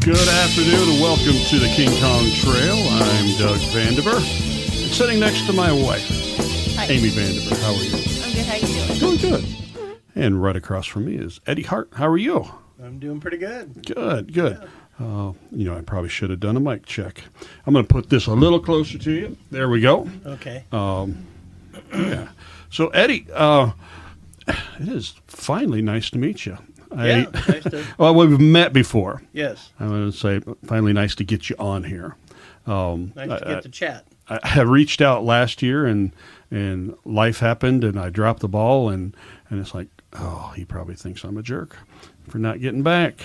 Good afternoon and welcome to the King Kong Trail. I'm Doug Vandiver. And sitting next to my wife, Hi. Amy Vandiver. How are you? I'm good. How you doing? Doing good. And right across from me is Eddie Hart. How are you? I'm doing pretty good. Good. I probably should have done a mic check. I'm going to put this a little closer to you. There we go. Okay. Yeah. So, Eddie, it is finally nice to meet you. Nice to. Well, we've met before. Yes. I want to say, finally nice to get you on here. Nice to get to chat. I reached out last year, and life happened, and I dropped the ball, and it's like, oh, he probably thinks I'm a jerk for not getting back.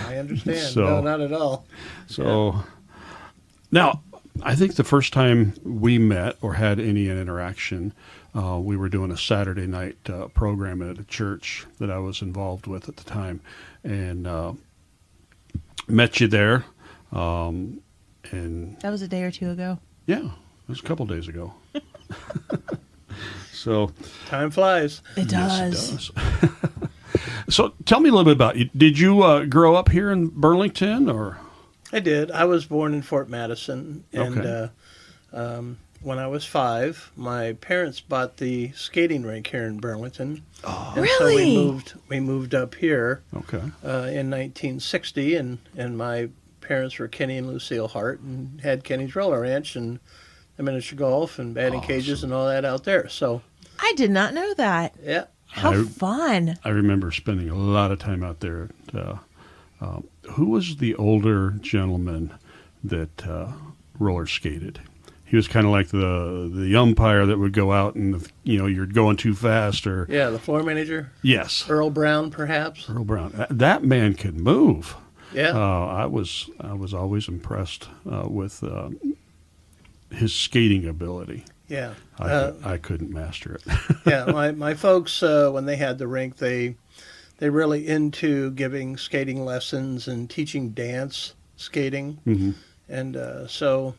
I understand. So- No, not at all. So now, I think the first time we met or had any interaction, we were doing a Saturday night program at a church that I was involved with at the time, and met you there. And That was a day or two ago. yeah, it was a couple days ago. So Time flies. It yes, it does. So tell me a little bit about you. Did you grow up here in Burlington, or? I did. I was born in Fort Madison, and Okay. when I was 5, my parents bought the skating rink here in Burlington. Oh, And Really? so we moved up here okay. in 1960, and my parents were Kenny and Lucille Hart, and had Kenny's Roller Ranch and the miniature golf and batting cages and all that out there. So I did not know that. yeah. How I- fun. I remember spending a lot of time out there. Who was the older gentleman that roller skated? He was kind of like the umpire that would go out and you're going too fast, or Yeah, the floor manager, yes, Earl Brown, perhaps. Earl Brown. That man could move. Yeah. I was always impressed with his skating ability. Yeah. I couldn't master it. Yeah, my folks, when they had the rink, they really into giving skating lessons and teaching dance skating. Mm-hmm. And so,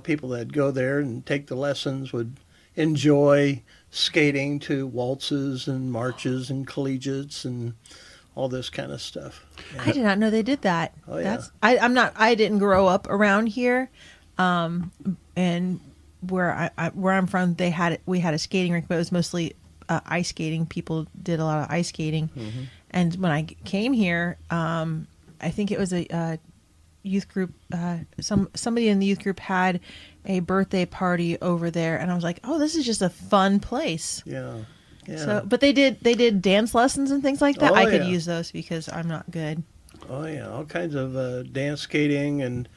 people that go there and take the lessons would enjoy skating to waltzes and marches and collegiates and all this kind of stuff. I did not know they did that. Oh, yeah. I didn't grow up around here. And where I'm from, we had a skating rink, but it was mostly ice skating. People did a lot of ice skating. Mm-hmm. And when I came here, I think it was a youth group. Somebody in the youth group had a birthday party over there, and I was like, "Oh, this is just a fun place." Yeah. Yeah. So, but they did dance lessons and things like that. Oh, I could yeah. use those because I'm not good. Oh yeah, all kinds of dance skating and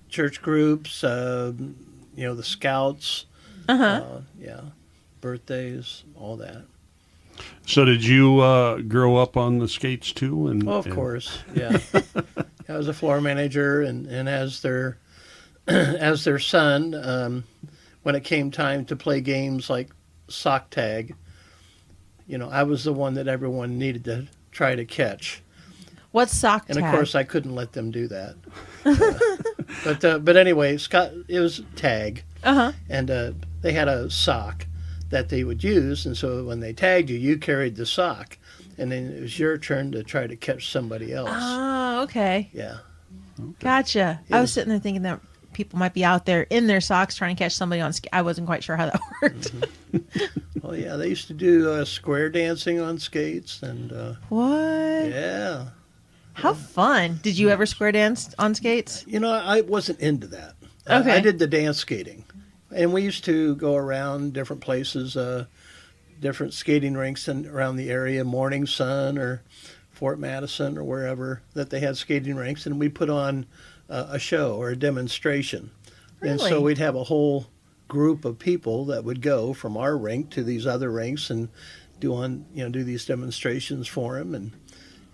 church groups. The scouts. Yeah, birthdays, all that. So did you grow up on the skates too? And Oh, of course, yeah. I was a floor manager, and as their as their son, when it came time to play games like sock tag, I was the one that everyone needed to try to catch. What's sock And tag? of course, I couldn't let them do that. But anyway, it was tag, and they had a sock that they would use, and so when they tagged you, you carried the sock, and then it was your turn to try to catch somebody else. Oh, okay. Yeah. Gotcha. Yeah. I was sitting there thinking that people might be out there in their socks trying to catch somebody on I wasn't quite sure how that worked. Oh yeah, they used to do square dancing on skates, and What? yeah. How fun. Did you ever square dance on skates? I wasn't into that. Okay. I did the dance skating. And we used to go around different places, different skating rinks around the area, Morning Sun or Fort Madison or wherever that they had skating rinks, and we put on a show or a demonstration. And so Really? we'd have a whole group of people that would go from our rink to these other rinks and do these demonstrations for them,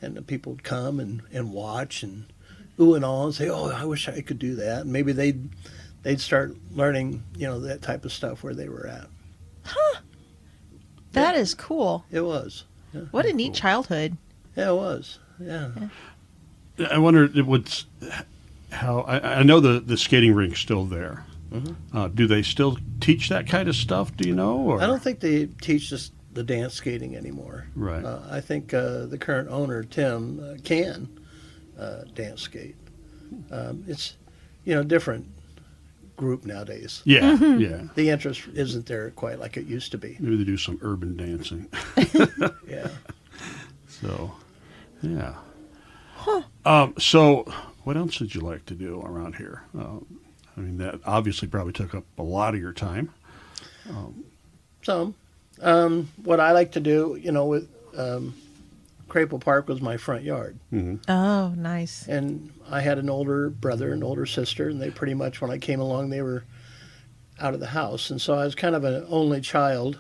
and the people would come and watch and ooh and all and say, oh, I wish I could do that. And maybe they'd start learning, that type of stuff where they were at. That is cool. It was. Yeah, What a neat childhood. yeah it was. Yeah. I wonder how I know the skating rink's still there. Mm-hmm. Do they still teach that kind of stuff? Do you know? Or? I don't think they teach us the dance skating anymore. Right. I think the current owner, Tim, can. dance skate. It's, different group nowadays. Yeah, yeah. The interest isn't there quite like it used to be. Maybe they do some urban dancing. Yeah. So, yeah. So, what else did you like to do around here? I mean, that obviously probably took up a lot of your time. Some. What I like to do, with Crapple Park was my front yard. Mm-hmm. Oh, nice. And I had an older brother and older sister, and they pretty much, when I came along, they were out of the house. And so I was kind of an only child.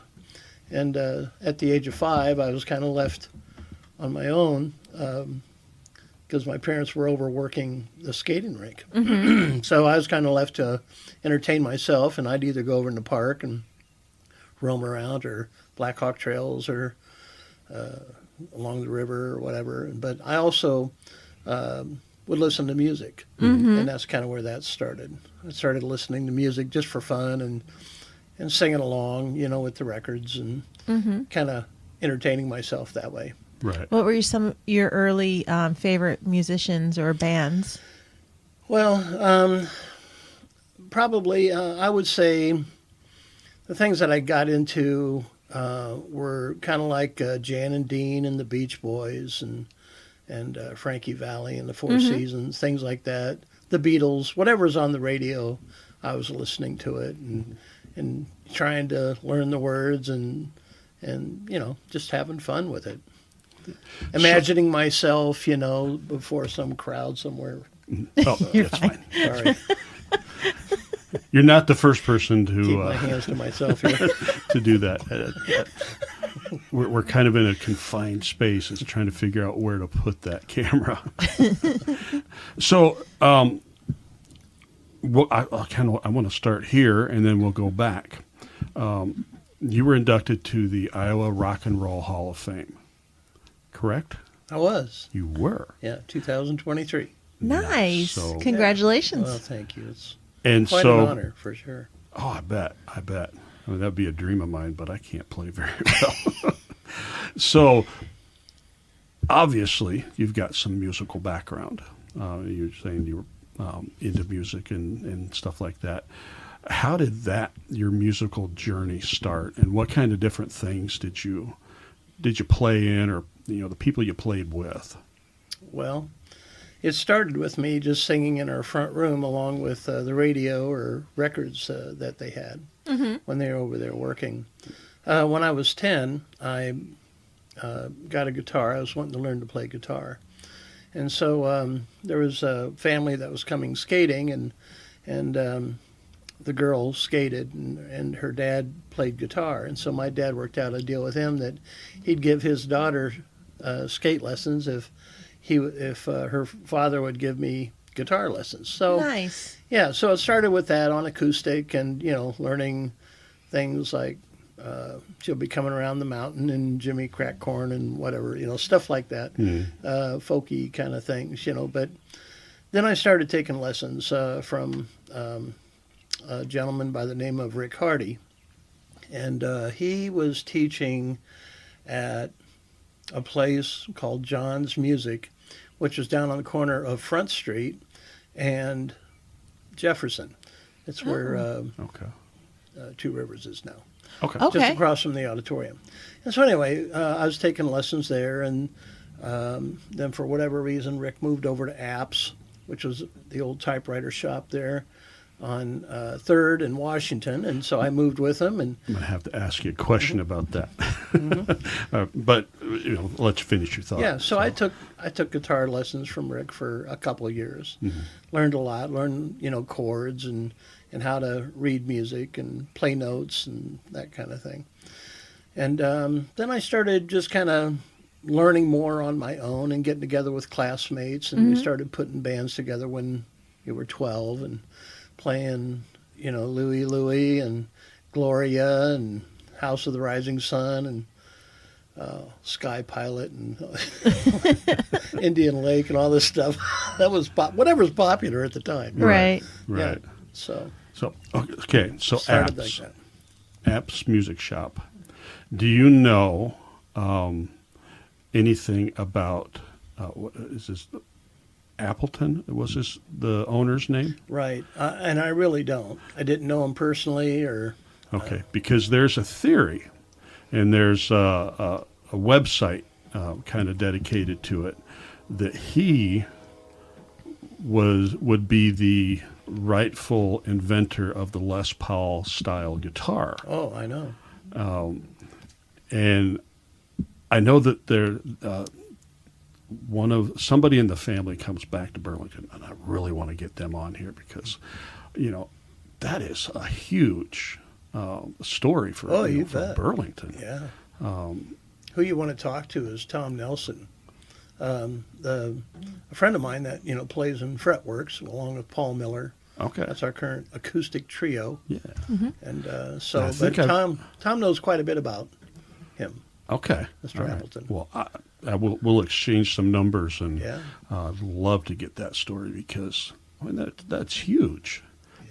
And at the age of 5, I was kind of left on my own because my parents were overworking the skating rink. Mm-hmm. So I was kind of left to entertain myself, and I'd either go over in the park and roam around, or Black Hawk trails, or along the river, or whatever. But I also would listen to music, and that's kind of where that started. I started listening to music just for fun and singing along, with the records, and kind of entertaining myself that way. Right. What were some of your early favorite musicians or bands? Well, probably I would say the things that I got into were kind of like Jan and Dean and the Beach Boys, and Frankie Valli and the Four Seasons, things like that. The Beatles, whatever's on the radio, I was listening to it and trying to learn the words and just having fun with it. Imagining myself, before some crowd somewhere. Oh, that's fine. Sorry. You're not the first person Keep my to hands to myself here. to do that. We're kind of in a confined space. It's trying to figure out where to put that camera. So, I want to start here, and then we'll go back. You were inducted to the Iowa Rock and Roll Hall of Fame, correct? I was. You were. Yeah, 2023. Nice. So- Congratulations. Well, thank you. It's And quite so, an honor, for sure. oh, I bet. I mean, that'd be a dream of mine, but I can't play very well. So, obviously, you've got some musical background. You're saying you were into music and stuff like that. How did your musical journey start, and what kind of different things did you play in, or the people you played with? Well, it started with me just singing in our front room along with the radio or records that they had when they were over there working. When I was 10, I got a guitar. I was wanting to learn to play guitar. And so there was a family that was coming skating, and the girl skated, and her dad played guitar. And so my dad worked out a deal with him that he'd give his daughter skate lessons if her father would give me guitar lessons. So Nice. yeah, so it started with that on acoustic, and learning things like she'll be coming around the mountain and Jimmy Crack Corn and whatever, stuff like that, folky kind of things, But then I started taking lessons from a gentleman by the name of Rick Hardy, and he was teaching at a place called John's Music, which was down on the corner of Front Street and Jefferson. It's where Okay. Two Rivers is now. Okay. Okay. Just across from the auditorium. And so anyway, I was taking lessons there, and then for whatever reason, Rick moved over to Apps, which was the old typewriter shop there on 3rd and Washington, and so I moved with him. And I'm going to have to ask you a question about that. But I'll let you finish your thought. yeah, so I took guitar lessons from Rick for a couple of years. Learned a lot, learned chords and how to read music and play notes and that kind of thing. And then I started just kind of learning more on my own and getting together with classmates, and we started putting bands together when we were 12 and playing, Louie Louie and Gloria and House of the Rising Sun and Sky Pilot and Indian Lake and all this stuff. That was whatever's popular at the time. Right. Right. Yeah, so Okay. So started like Apps. that. Apps Music Shop. Do you know anything about what is this? Appleton was the owner's name? Right. And I really don't. I didn't know him personally or. Okay, because there's a theory, and there's a website kind of dedicated to it, that he would be the rightful inventor of the Les Paul style guitar. Oh, I know. And I know that somebody in the family comes back to Burlington, and I really want to get them on here because, that is a huge story for, for Burlington. Yeah. Who you want to talk to is Tom Nelson, a friend of mine that plays in Fretworks along with Paul Miller. Okay. That's our current acoustic trio. Yeah. And Tom knows quite a bit about him. Okay. Mr. Appleton. Well, we'll exchange some numbers, and Yeah. I'd love to get that story because that's huge.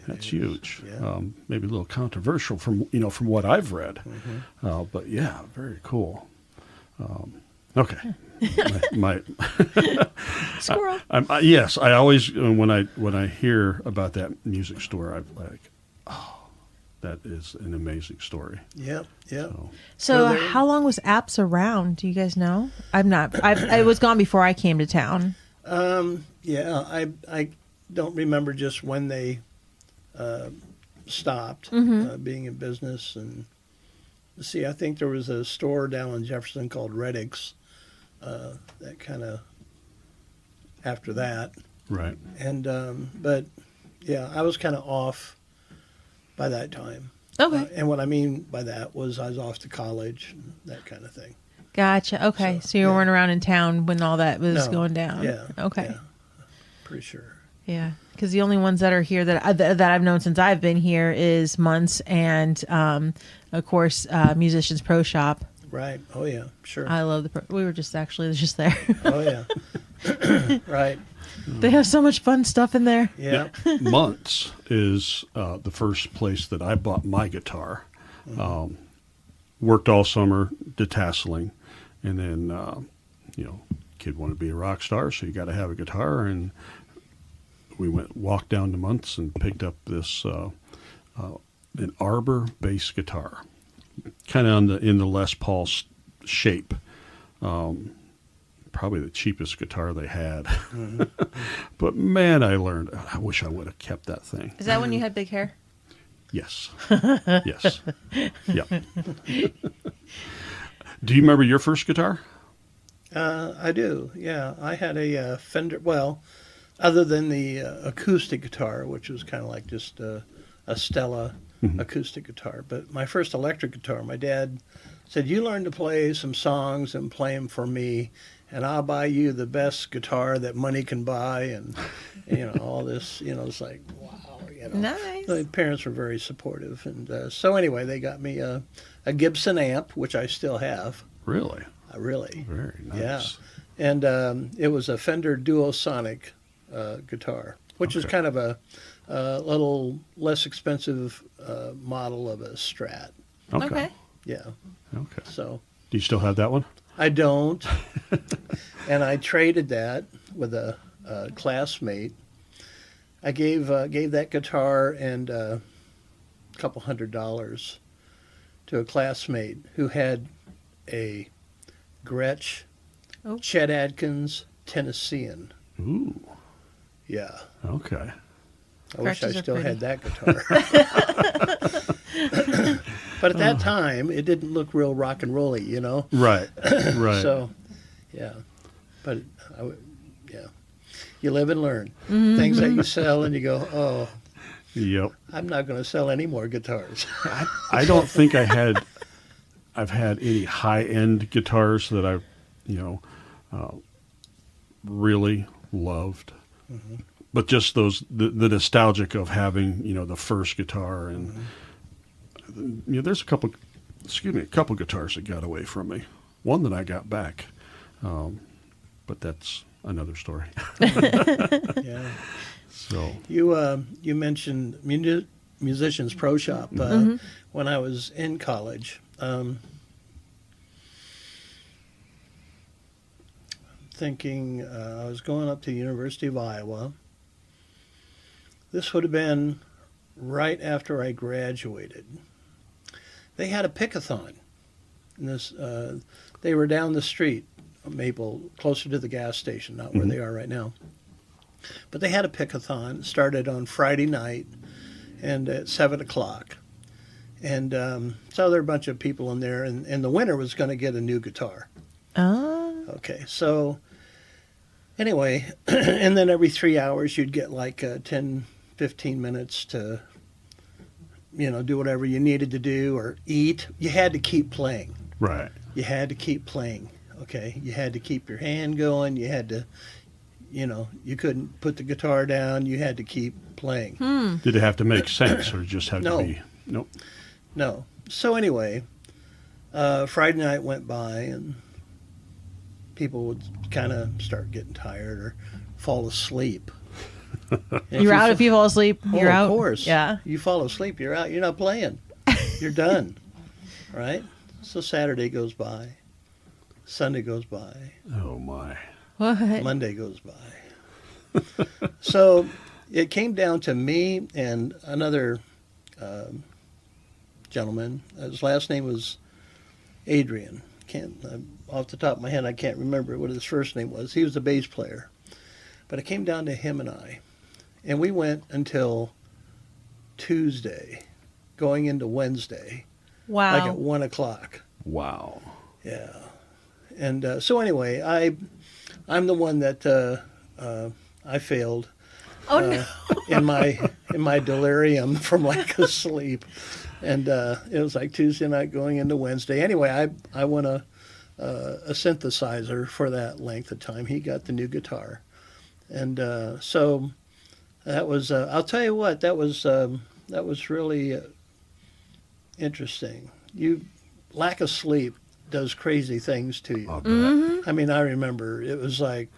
That's huge. Yeah. Maybe a little controversial from what I've read, Mm-hmm. but yeah, very cool. Okay. my Squirrel. Yes, I always when I hear about that music store, I'm like, oh, that is an amazing story. Yep. Yep. So how long was Apps around? Do you guys know? I was gone before I came to town. Yeah, I don't remember just when they stopped being in business. And see, I think there was a store down in Jefferson called Reddick's that kind of after that. Right. And but yeah, I was kind of off by that time. Okay. And what I mean by that was I was off to college and that kind of thing. Gotcha. Okay. So you weren't around in town when all that was going down. Yeah. Okay. Yeah. Pretty sure. Yeah, because the only ones that are here that I've known since I've been here is Muntz and, of course, Musicians Pro Shop. Right. Oh yeah. Sure. I love we were just there. Oh yeah. Right. They have so much fun stuff in there. Yeah. Muntz is the first place that I bought my guitar. Worked all summer detasseling, and then kid wanted to be a rock star, so you got to have a guitar. And we walked down to Muntz and picked up this an arbor bass guitar, kind of in the Les Paul shape. Probably the cheapest guitar they had. But man, I wish I would have kept that thing. Is that when you had big hair? Yes. Yes. Yeah. Do you remember your first guitar? I do. Yeah, I had a Fender. Well, other than the acoustic guitar, which was kind of like just a Stella acoustic guitar, but my first electric guitar, my dad said, "You learn to play some songs and play them for me, and I'll buy you the best guitar that money can buy," and all this. It's like, wow. Nice. My parents were very supportive, and so anyway, they got me a Gibson amp, which I still have. Really? Really. Very nice. Yeah. And it was a Fender Duosonic guitar, which is kind of a little less expensive model of a Strat. Okay. Yeah. Okay. So. Do you still have that one? I don't. And I traded that with a classmate. I gave that guitar and a couple $100 to a classmate who had a Gretsch Chet Atkins Tennessean. Ooh. Yeah. Okay. I wish I Gretches are still pretty. had that guitar. But at that time, it didn't look real rock and rolly, Right. Right. So, yeah. But, yeah. You live and learn. Things that you sell and you go, oh, Yep. I'm not going to sell any more guitars. I don't think I've had any high-end guitars that I've, really loved. But just the nostalgic of having, the first guitar. And, there's a couple guitars that got away from me. One that I got back. But that's another story. Yeah. So You mentioned Musicians Pro Shop when I was in college. thinking, I was going up to the University of Iowa. This would have been right after I graduated. They had a pick-a-thon. And they were down the street, Maple, closer to the gas station, not where they are right now. But they had a pick-a-thon, started on Friday night, and at 7 o'clock. And so there were a bunch of people in there, and the winner was going to get a new guitar. Oh. Okay, so anyway, and then every 3 hours you'd get like 10, 15 minutes to, do whatever you needed to do or eat. You had to keep playing. Right. You had to keep playing, okay? You had to keep your hand going. You had to, you couldn't put the guitar down. You had to keep playing. Did it have to make sense or just have to be? Nope. No. So anyway, Friday night went by and people would kind of start getting tired or fall asleep. You're out if you fall asleep. You're out. Of course. Yeah. You fall asleep, you're out. You're not playing. You're done. Right? So Saturday goes by. Sunday goes by. Oh, my. What? Monday goes by. So it came down to me and another gentleman. His last name was Adrian. Off the top of my head, I can't remember what his first name was. He was a bass player. But it came down to him and I. And we went until Tuesday, going into Wednesday. Wow. Like at 1 o'clock. Wow. Yeah. And so anyway, I'm the one that I failed. Oh, no. in my delirium from lack of sleep. And it was like Tuesday night going into Wednesday. Anyway, I won a synthesizer for that length of time. He got the new guitar. And so that was, I'll tell you what, that was really interesting. Lack of sleep does crazy things to you. I mean, I remember it was like,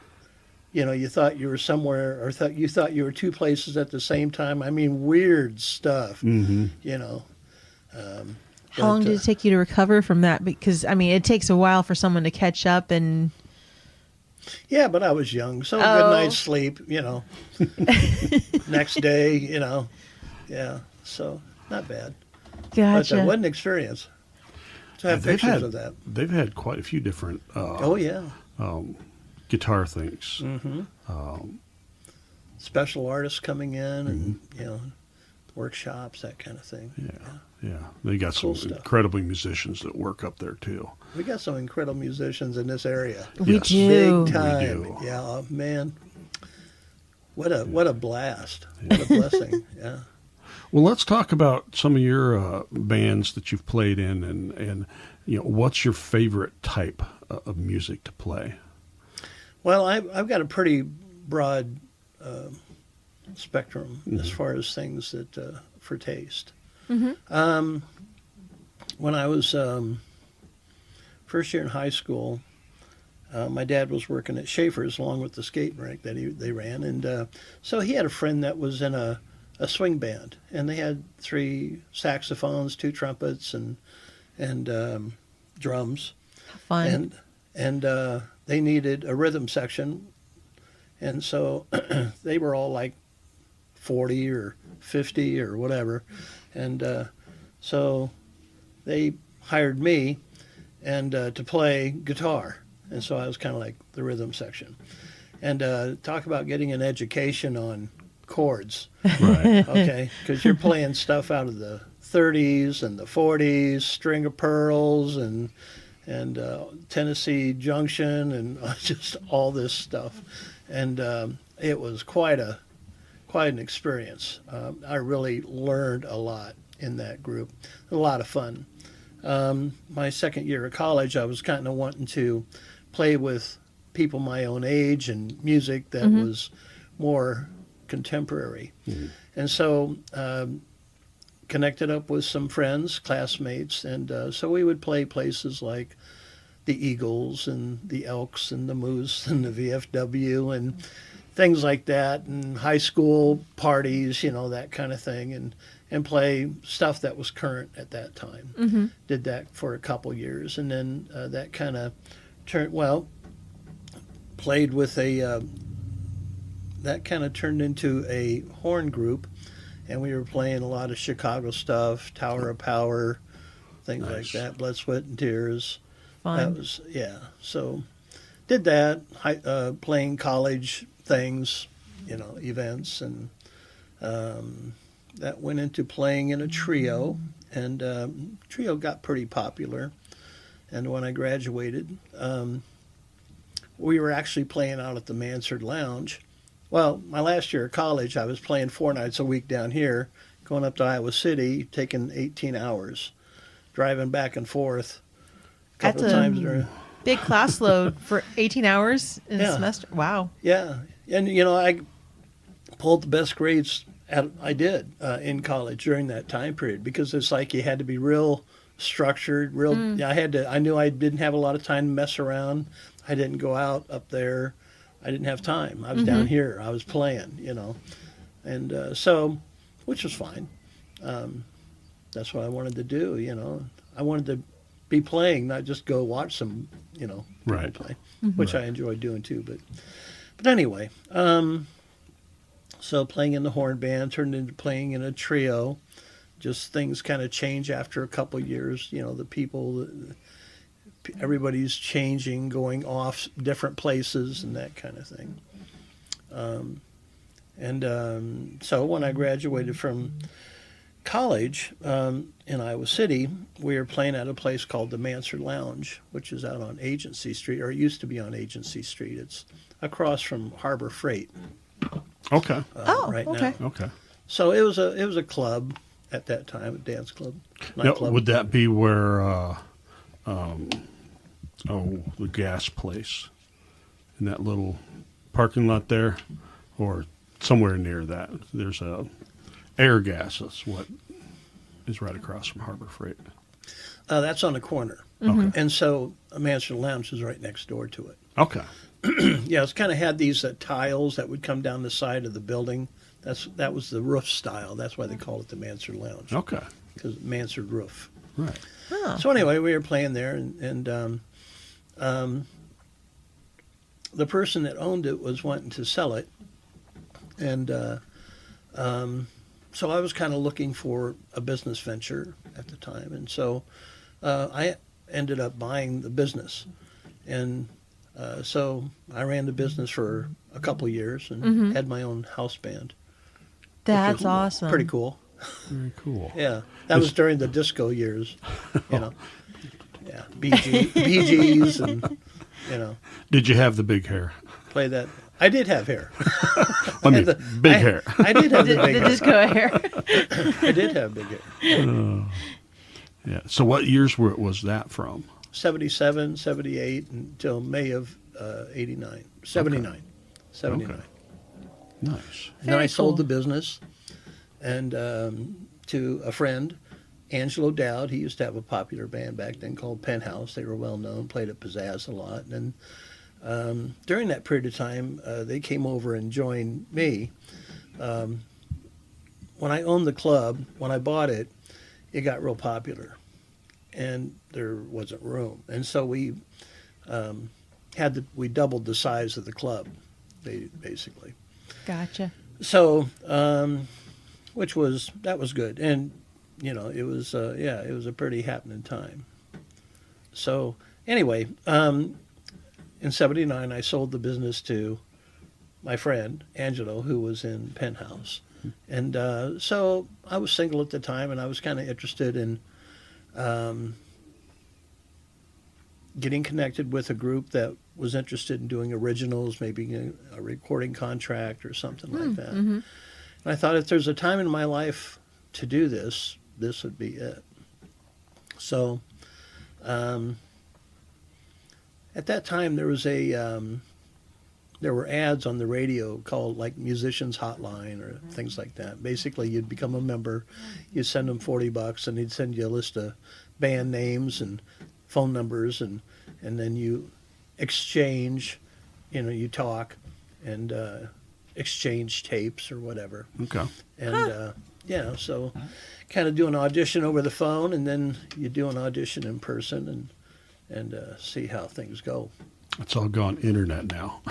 you thought you were somewhere, or you thought you were two places at the same time. I mean, weird stuff. How long did it take you to recover from that? Because, I mean, it takes a while for someone to catch up and... Yeah, but I was young, so a good night's sleep, Next day, yeah, so not bad. Gotcha. But what an experience. To have pictures of that. They've had quite a few different guitar things. Special artists coming in and, workshops, that kind of thing. Yeah. They got Cool some stuff. incredibly musicians that work up there, too. We got some incredible musicians in this area. We Yes. do. Big time. We do. Yeah, man. What a blast. What a blessing. Yeah. Well, let's talk about some of your bands that you've played in, and what's your favorite type of music to play? Well, I've got a pretty broad spectrum as far as things that for taste. When I was first year in high school, my dad was working at Schaefer's along with the skate rink that they ran, and so he had a friend that was in a swing band, and they had 3 saxophones, 2 trumpets, and drums. Fun. And they needed a rhythm section, and so they were all like 40 or 50 or whatever, and so they hired me and to play guitar, and so I was kind of like the rhythm section, and talk about getting an education on chords. Right. Okay, because you're playing stuff out of the 30s and the 40s, String of Pearls and Tennessee Junction and just all this stuff, and it was quite an experience. I really learned a lot in that group. A lot of fun. My second year of college, I was kind of wanting to play with people my own age and music that was more contemporary. And so connected up with some friends, classmates, and so we would play places like the Eagles and the Elks and the Moose and the VFW and things like that, and high school parties, that kind of thing, and play stuff that was current at that time. Did that for a couple years, and then that kind of turned, played with that kind of turned into a horn group, and we were playing a lot of Chicago stuff, Tower of Power, things like Nice. that, Blood, Sweat, and Tears. Fun. That was, yeah. So did that, playing college things, events, and that went into playing in a trio, and trio got pretty popular. And when I graduated, we were actually playing out at the Mansard Lounge. Well, my last year of college, I was playing 4 nights a week down here, going up to Iowa City, taking 18 hours, driving back and forth a couple That's of a times during. big class load for 18 hours in a Yeah. semester. Wow. Yeah, and I pulled the best grades I did in college during that time period, because it's like you had to be real structured, real. I knew I didn't have a lot of time to mess around. I didn't go out up there. I didn't have time. I was down here. I was playing, and so, which was fine. That's what I wanted to do. I wanted to be playing, not just go watch some, people Right. play, which I enjoyed doing too. But anyway, so playing in the horn band turned into playing in a trio. Just things kind of change after a couple of years. The people, everybody's changing, going off different places and that kind of thing. So when I graduated from college in Iowa City, we were playing at a place called the Mansard Lounge, which is out on Agency Street, or it used to be on Agency Street. It's across from Harbor Freight. Okay. Right okay. now. Okay. So it was a club at that time, a dance club, Now, nightclub. would that be where, the gas place in that little parking lot there, or somewhere near that? There's a Air Gas. That's what is right across from Harbor Freight. That's on the corner. Okay. And so Mansard Lounge is right next door to it. Okay. Yeah, it's kind of had these tiles that would come down the side of the building. That was the roof style. That's why they call it the Mansard Lounge, Okay. because Mansard roof. Right. Huh. So anyway, we were playing there, and the person that owned it was wanting to sell it, and so I was kind of looking for a business venture at the time, and so I ended up buying the business, and so I ran the business for a couple of years and had my own house band. which That's was awesome. Pretty cool. Very cool. Yeah, that was during the disco years, Yeah, Bee Gees and Did you have the big hair? play that. I did have hair. I mean, big I- hair. I did have the The big hair. disco hair. I did have big hair. Yeah. So what years was that from? 77, 78 until May of 89. 79. 79. Okay. Nice. And then I Very sold cool. the business and to a friend, Angelo Dowd. He used to have a popular band back then called Penthouse. They were well known, played at Pizzazz a lot. And during that period of time, they came over and joined me. When I owned the club, when I bought it, it got real popular, and there wasn't room. And so we we doubled the size of the club, basically. Gotcha. So, that was good, and it was it was a pretty happening time. So anyway, in '79, I sold the business to my friend Angelo, who was in Penthouse, and so I was single at the time, and I was kind of interested in getting connected with a group that was interested in doing originals, maybe a recording contract or something like that. And I thought, if there's a time in my life to do this, this would be it. So at that time, there was there were ads on the radio called like Musicians Hotline or things like that. Basically, you'd become a member, you'd send them $40, and he'd send you a list of band names and phone numbers, and then you exchange, you talk and exchange tapes or whatever. Okay. And so kind of do an audition over the phone, and then you do an audition in person and see how things go. It's all gone internet now.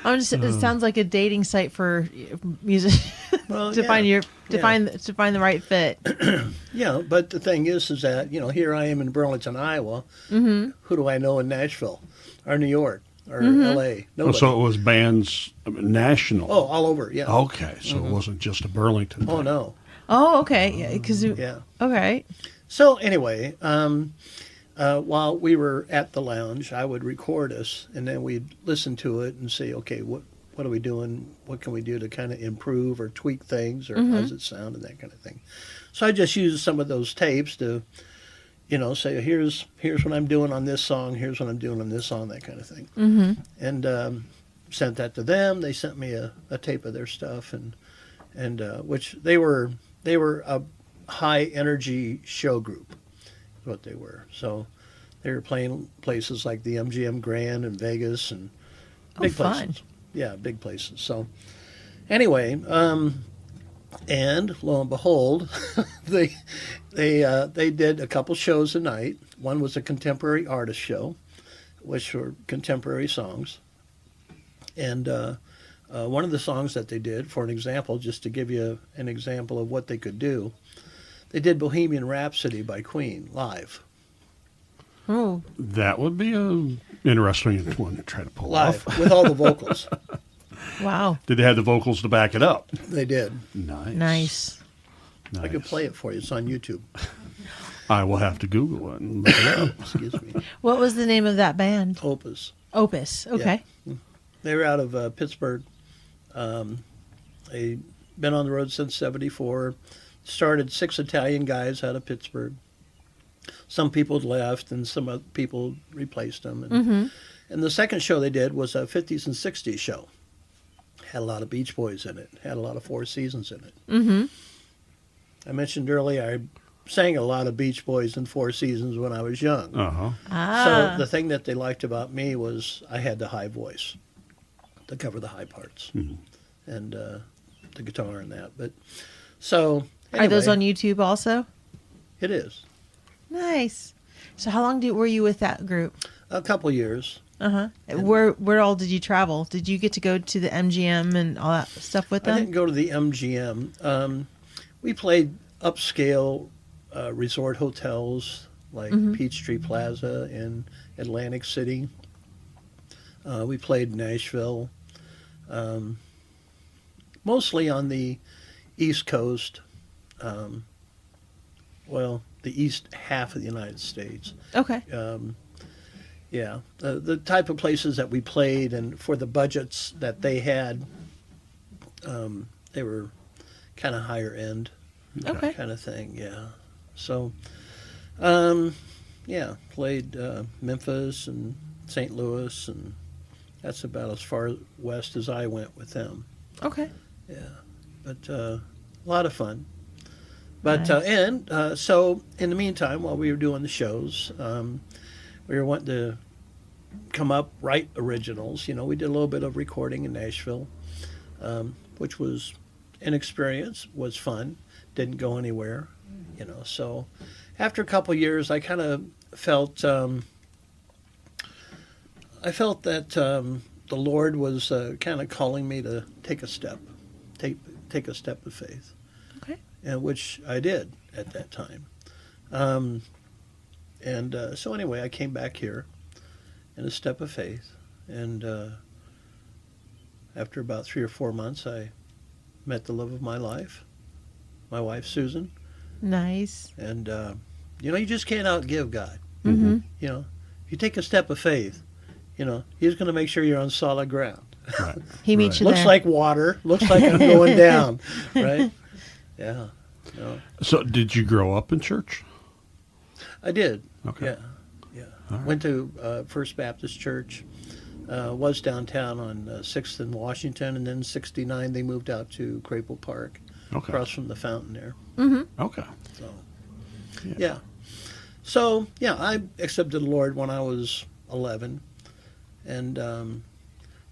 It sounds like a dating site for musicians Well, to yeah, find yeah. to find the right fit. Yeah, but the thing is that, here I am in Burlington, Iowa. Mm-hmm. Who do I know in Nashville or New York or Mm-hmm. L.A.? Nobody. So it was bands national. Oh, all over, yeah. Okay, so it wasn't just a Burlington Oh, thing. no. Oh, okay. Yeah, because Yeah. okay. So anyway, while we were at the lounge, I would record us, and then we'd listen to it and say, okay, what are we doing? What can we do to kind of improve or tweak things, or how does it sound, and that kind of thing. So I just used some of those tapes to, say, here's what I'm doing on this song, here's what I'm doing on this song, that kind of thing. Mm-hmm. And sent that to them. They sent me a tape of their stuff, and which they were a high energy show group, is what they were. So they were playing places like the MGM Grand in Vegas and big places. Fun. Yeah, big places. So anyway, and lo and behold, they did a couple shows a night. One was a contemporary artist show, which were contemporary songs. And one of the songs that they did, for an example, just to give you an example of what they could do, they did Bohemian Rhapsody by Queen live. Oh, That would be an interesting one to try to pull Live, off. with all the vocals. wow. Did they have the vocals to back it up? They did. Nice. I could play it for you. It's on YouTube. I will have to Google it and look it up. Excuse me. What was the name of that band? Opus. Opus. Okay. They were out of Pittsburgh. They've been on the road since '74. Started 6 Italian guys out of Pittsburgh. Some people had left, and some other people replaced them. And the second show they did was a 50s and 60s show. Had a lot of Beach Boys in it. Had a lot of Four Seasons in it. Mm-hmm. I mentioned earlier I sang a lot of Beach Boys and Four Seasons when I was young. Uh-huh. So the thing that they liked about me was I had the high voice to cover the high parts and the guitar and that. But so anyway, Are those on YouTube also? It is. Nice. So how long were you with that group? A couple years. Uh-huh. Where all did you travel? Did you get to go to the MGM and all that stuff with I them? didn't go to the MGM. We played upscale resort hotels like Peachtree Plaza in Atlantic City. We played Nashville, mostly on the East Coast. Well, the east half of the United States. Okay. Yeah, the type of places that we played, and for the budgets that they had, they were kind of higher end, Okay. kind of thing. Yeah, so yeah, played Memphis and St. Louis, and that's about as far west as I went with them. Okay. Yeah, but a lot of fun. But Nice. so in the meantime, while we were doing the shows, we were wanting to come up, write originals. We did a little bit of recording in Nashville, which was an experience, was fun, didn't go anywhere, So after a couple of years, I kind of felt, that the Lord was kind of calling me to take a step, take a step of faith. Okay. And which I did at that time. So anyway, I came back here in a step of faith. And after about 3 or 4 months, I met the love of my life, my wife, Susan. Nice. And, you just can't outgive God. Mm-hmm. If you take a step of faith, He's going to make sure you're on solid ground. Right. He meets you Looks there. like water. Looks like I'm going down. Right? Yeah. No. So did you grow up in church? I did. Okay. Yeah. All right. Went to First Baptist Church. Was downtown on 6th and Washington, and then 69 they moved out to Crapple Park, Okay. across from the fountain there. Mm-hmm. Okay. So, Yeah. yeah. So, yeah, I accepted the Lord when I was 11. And,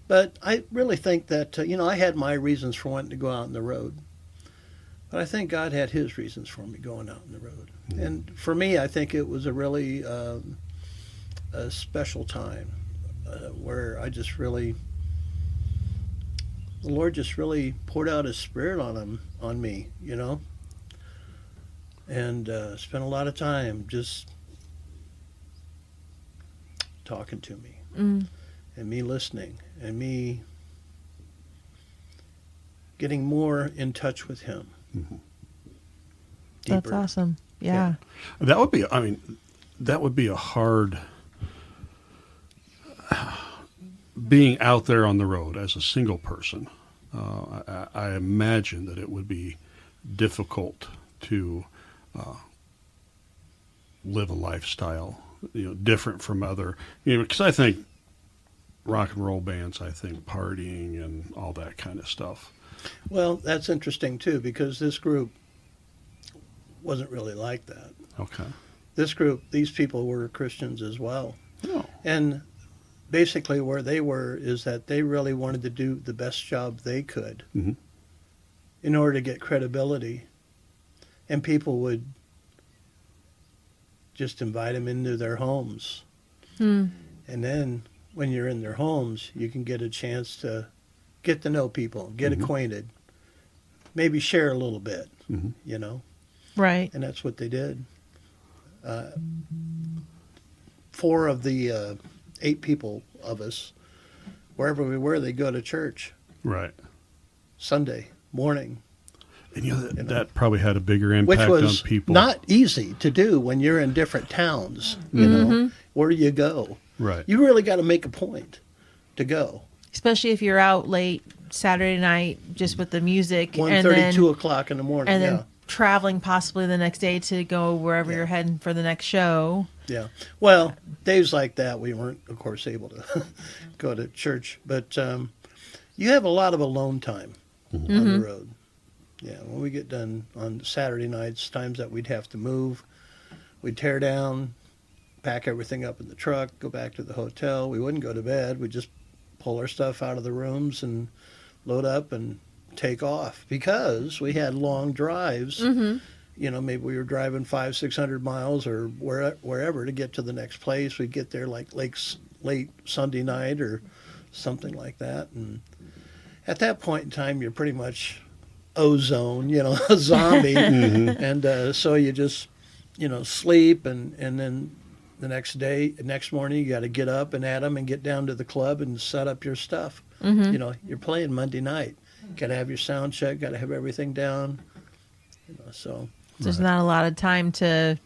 but I really think that, I had my reasons for wanting to go out on the road. But I think God had his reasons for me going out on the road. And for me, I think it was a really a special time where the Lord just really poured out His Spirit on me, and spent a lot of time just talking to me, and me listening, and me getting more in touch with Him. Mm-hmm. That's awesome. Yeah. That would be, I mean, that would be a hard, being out there on the road as a single person. I imagine that it would be difficult to live a lifestyle, different from other, because I think rock and roll bands, I think partying and all that kind of stuff. Well, that's interesting too, because this group wasn't really like that. Okay. This group, these people were Christians as well. Oh. And basically where they were is that they really wanted to do the best job they could in order to get credibility. And people would just invite them into their homes. And then when you're in their homes, you can get a chance to get to know people, get acquainted, maybe share a little bit, Right. And that's what they did. 4 of the 8 people of us, wherever we were, they go to church. Right. Sunday morning. And that probably had a bigger impact Which was on people. not easy to do when you're in different towns, where do you go? Right. You really got to make a point to go. Especially if you're out late Saturday night just with the music. 1:30, 2 o'clock in the morning. And then traveling possibly the next day to go wherever you're heading for the next show. Yeah. Well, days like that, we weren't, of course, able to go to church. But you have a lot of alone time on the road. Yeah. When we get done on Saturday nights, times that we'd have to move, we'd tear down, pack everything up in the truck, go back to the hotel. We wouldn't go to bed. We'd just pull our stuff out of the rooms and load up and take off, because we had long drives. Maybe we were driving 500-600 miles or wherever to get to the next place. We'd get there like late Sunday night or something like that. And at that point in time, you're pretty much ozone, a zombie. And so you just, sleep, and then the next morning, you got to get up and at 'em and get down to the club and set up your stuff. You're playing Monday night. Got to have your sound check, got to have everything down. So there's not a lot of time to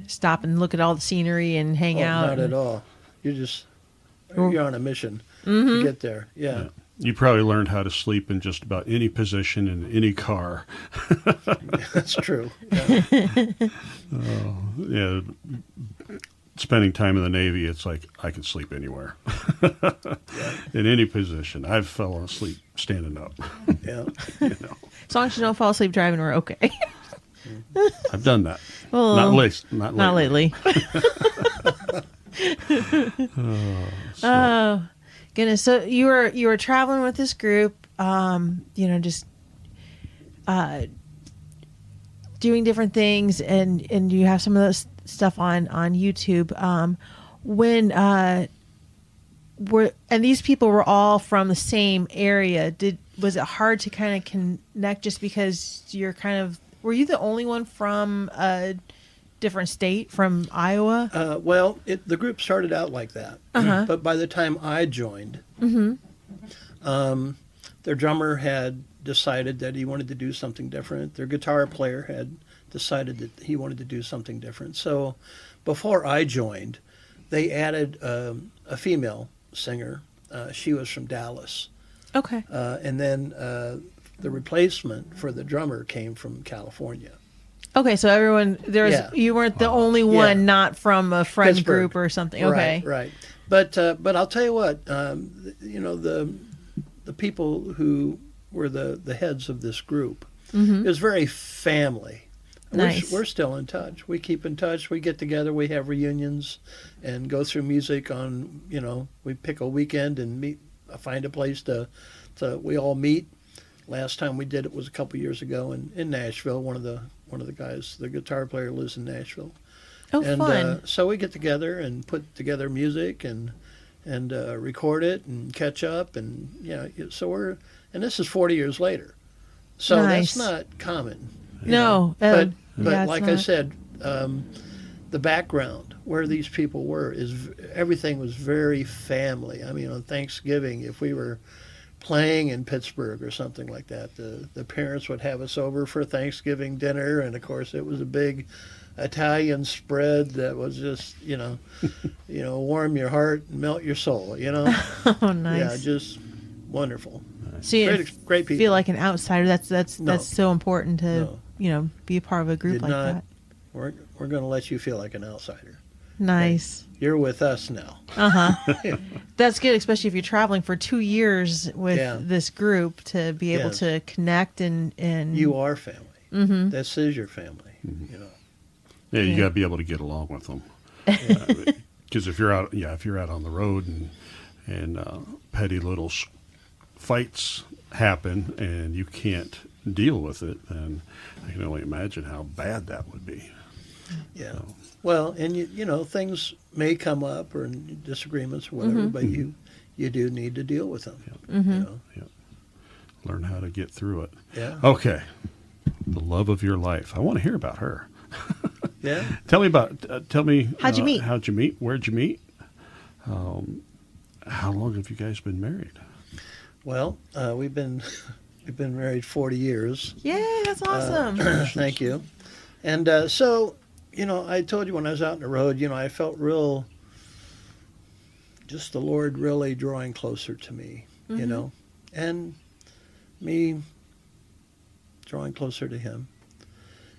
stop and look at all the scenery and hang out. Not at all. You're on a mission to get there. Yeah. You probably learned how to sleep in just about any position in any car. That's true. Yeah. Spending time in the Navy, it's like I can sleep anywhere. In any position. I've fallen asleep standing up. Yeah. As long as you don't fall asleep driving, we're okay. I've done that. Well, Not lately. Oh, goodness. So you were traveling with this group, just doing different things, and you have some of those stuff on YouTube. And these people were all from the same area. Was it hard to kind of connect just because were you the only one from a different state, from Iowa? Well, the group started out like that. But by the time I joined, their drummer had decided that he wanted to do something different. Their guitar player had decided that he wanted to do something different. So before I joined, they added a female singer. She was from Dallas. Okay. And then the replacement for the drummer came from California. Okay, so everyone you weren't the only one not from a friend Pittsburgh group or something. Okay. Right. But I'll tell you what, the people who were the heads of this group, it was very family. Nice. We're still in touch. We keep in touch. We get together. We have reunions and go through music on, we pick a weekend and meet, find a place to we all meet. Last time we did it was a couple years ago in Nashville. One of the guys, the guitar player, lives in Nashville. Oh, and fun. so we get together and put together music and record it and catch up, and so and this is 40 years later, so Nice. that's not common. No, But yeah, it's like I not. said, the background where these people were is everything was very family. I mean, on Thanksgiving, if we were playing in Pittsburgh or something like that, the parents would have us over for Thanksgiving dinner, and of course it was a big Italian spread that was just warm your heart and melt your soul. Oh, nice. Yeah, just wonderful. So you Great people. feel like an outsider. That's No. so important to No. be a part of a group Did like not. that. We're going to let you feel like an outsider. Nice. You're with us now. That's good, especially if you're traveling for 2 years with Yeah. this group to be able Yes. to connect and You are family. Mm-hmm. This is your family. Yeah, you Yeah. got to be able to get along with them. Because if you're out on the road and petty little fights happen and you can't deal with it, then I can only imagine how bad that would be. Yeah. So, Well, and things may come up or disagreements or whatever, but you do need to deal with them. learn how to get through it. Yeah. Okay. The love of your life. I want to hear about her. Yeah. Tell me. How'd you meet? How'd you meet? Where'd you meet? How long have you guys been married? Well, we've been married 40 years. Yay, that's awesome. Thank you. And so, I told you when I was out on the road, I felt just the Lord really drawing closer to me, and me drawing closer to Him.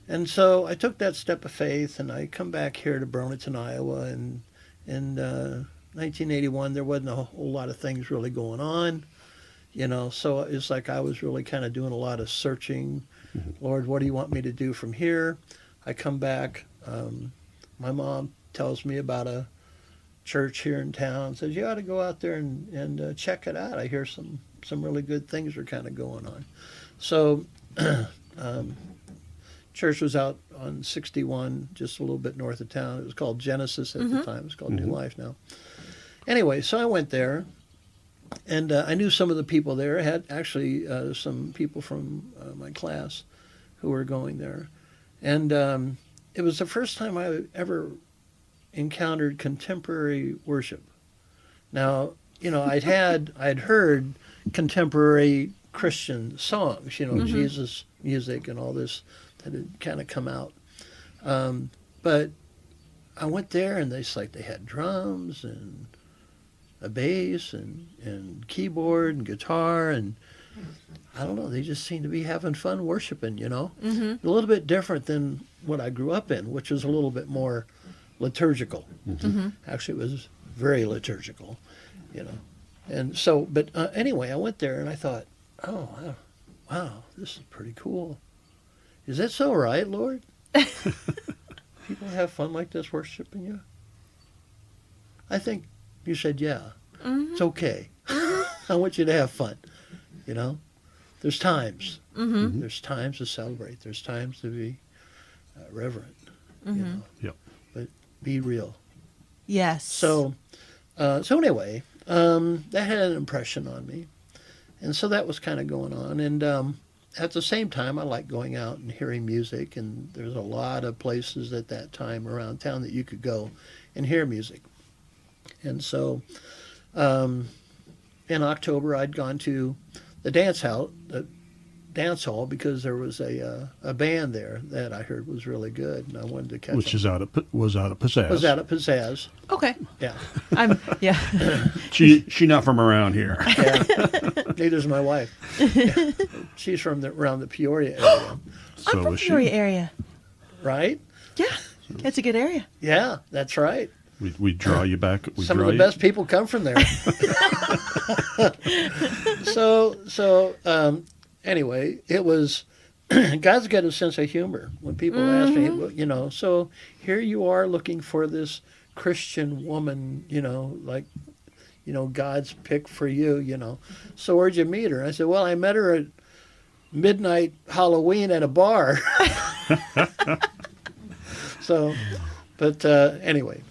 And so I took that step of faith, and I come back here to Burlington, Iowa, and in 1981 there wasn't a whole lot of things really going on, so it's like I was really kind of doing a lot of searching. Lord, what do you want me to do from here? I come back. My mom tells me about a church here in town, says you ought to go out there and check it out. I hear some really good things are kind of going on. So church was out on 61, just a little bit north of town. It was called Genesis at the time. It's called New Life now. Anyway, so I went there, and I knew some of the people there. I had actually some people from my class who were going there. And it was the first time I ever encountered contemporary worship. Now, I'd heard contemporary Christian songs, Jesus music and all this that had kind of come out. But I went there, and they had drums and a bass and keyboard and guitar, and I don't know, they just seemed to be having fun worshiping, A little bit different than what I grew up in, which was a little bit more liturgical. Actually, it was very liturgical, And so, but anyway, I went there and I thought, oh, wow, this is pretty cool. Is that so right, Lord? People have fun like this worshiping you? I think you said, yeah, it's okay. I want you to have fun, There's times. There's times to celebrate. There's times to be reverent, Yep. But be real. Yes. So anyway, that had an impression on me. And so that was kind of going on. And at the same time, I like going out and hearing music. And there's a lot of places at that time around town that you could go and hear music. And so in October, I'd gone to the dance hall because there was a band there that I heard was really good, and I wanted to catch Which them. was out of Pizzazz. Was out at Pizzazz. Okay. Yeah. Yeah. She not from around here. Yeah. Neither's my wife. Yeah. She's from around the Peoria area. So I'm from was Peoria she. area. Right? Yeah. It's a good area. Yeah, that's right. We draw you back. Some of the best people come from there. Anyway, it was God's got a sense of humor. When people ask me, so here you are looking for this Christian woman, God's pick for you, So where'd you meet her? I said, well, I met her at midnight Halloween at a bar. So But anyway,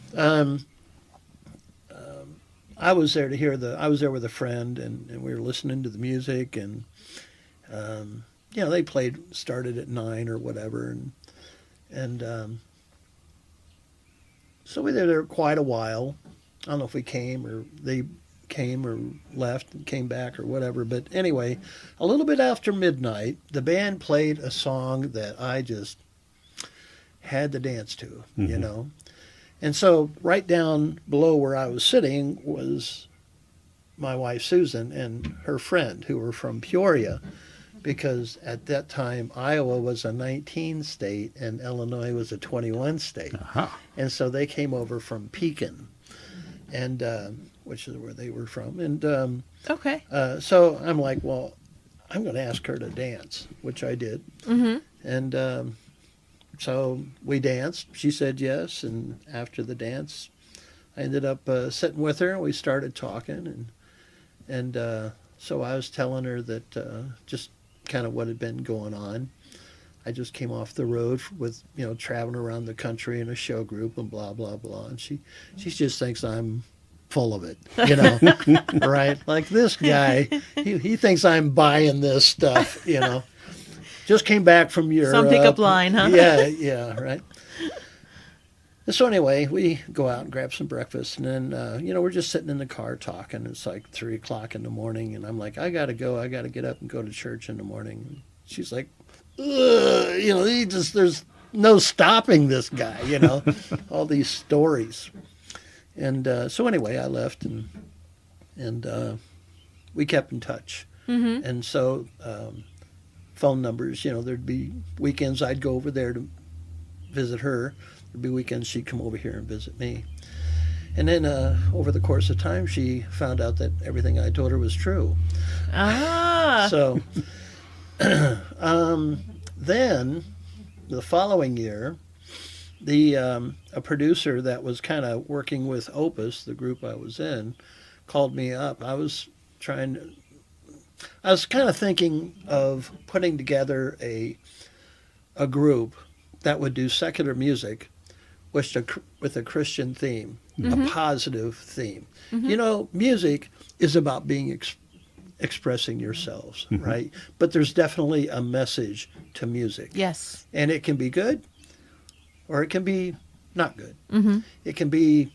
I was there to hear I was there with a friend, and we were listening to the music, and they started at 9 or whatever, and so we were there quite a while. I don't know if we came or they came or left and came back or whatever, but anyway, a little bit after midnight, the band played a song that I just had to dance to, Mm-hmm. And so right down below where I was sitting was my wife Susan and her friend, who were from Peoria, because at that time Iowa was a 19 state and Illinois was a 21 state. Aha. And so they came over from Pekin, and which is where they were from. And Okay. so I'm like, well, I'm going to ask her to dance, which I did. Mm-hmm. And so we danced. She said yes. And after the dance, I ended up sitting with her, and we started talking. And so I was telling her that just kind of what had been going on. I just came off the road with, traveling around the country in a show group and blah, blah, blah. And she just thinks I'm full of it, right? Like this guy, he thinks I'm buying this stuff, Just came back from Europe. Some pickup line, huh? Yeah, right. So anyway, we go out and grab some breakfast, and then, we're just sitting in the car talking. It's like 3 o'clock in the morning, and I'm like, I got to go. I got to get up and go to church in the morning. And she's like, ugh, there's no stopping this guy, all these stories. And so anyway, I left, and we kept in touch. Mm-hmm. And so phone numbers, there'd be weekends I'd go over there to visit her. There'd be weekends she'd come over here and visit me. And then over the course of time, she found out that everything I told her was true. Ah. So then the following year, a producer that was kind of working with Opus, the group I was in, called me up. I was kind of thinking of putting together a group that would do secular music with a Christian theme, Mm-hmm. a positive theme. Mm-hmm. Music is about being expressing yourselves, right? But there's definitely a message to music. Yes. And it can be good, or it can be not good. Mm-hmm. It can be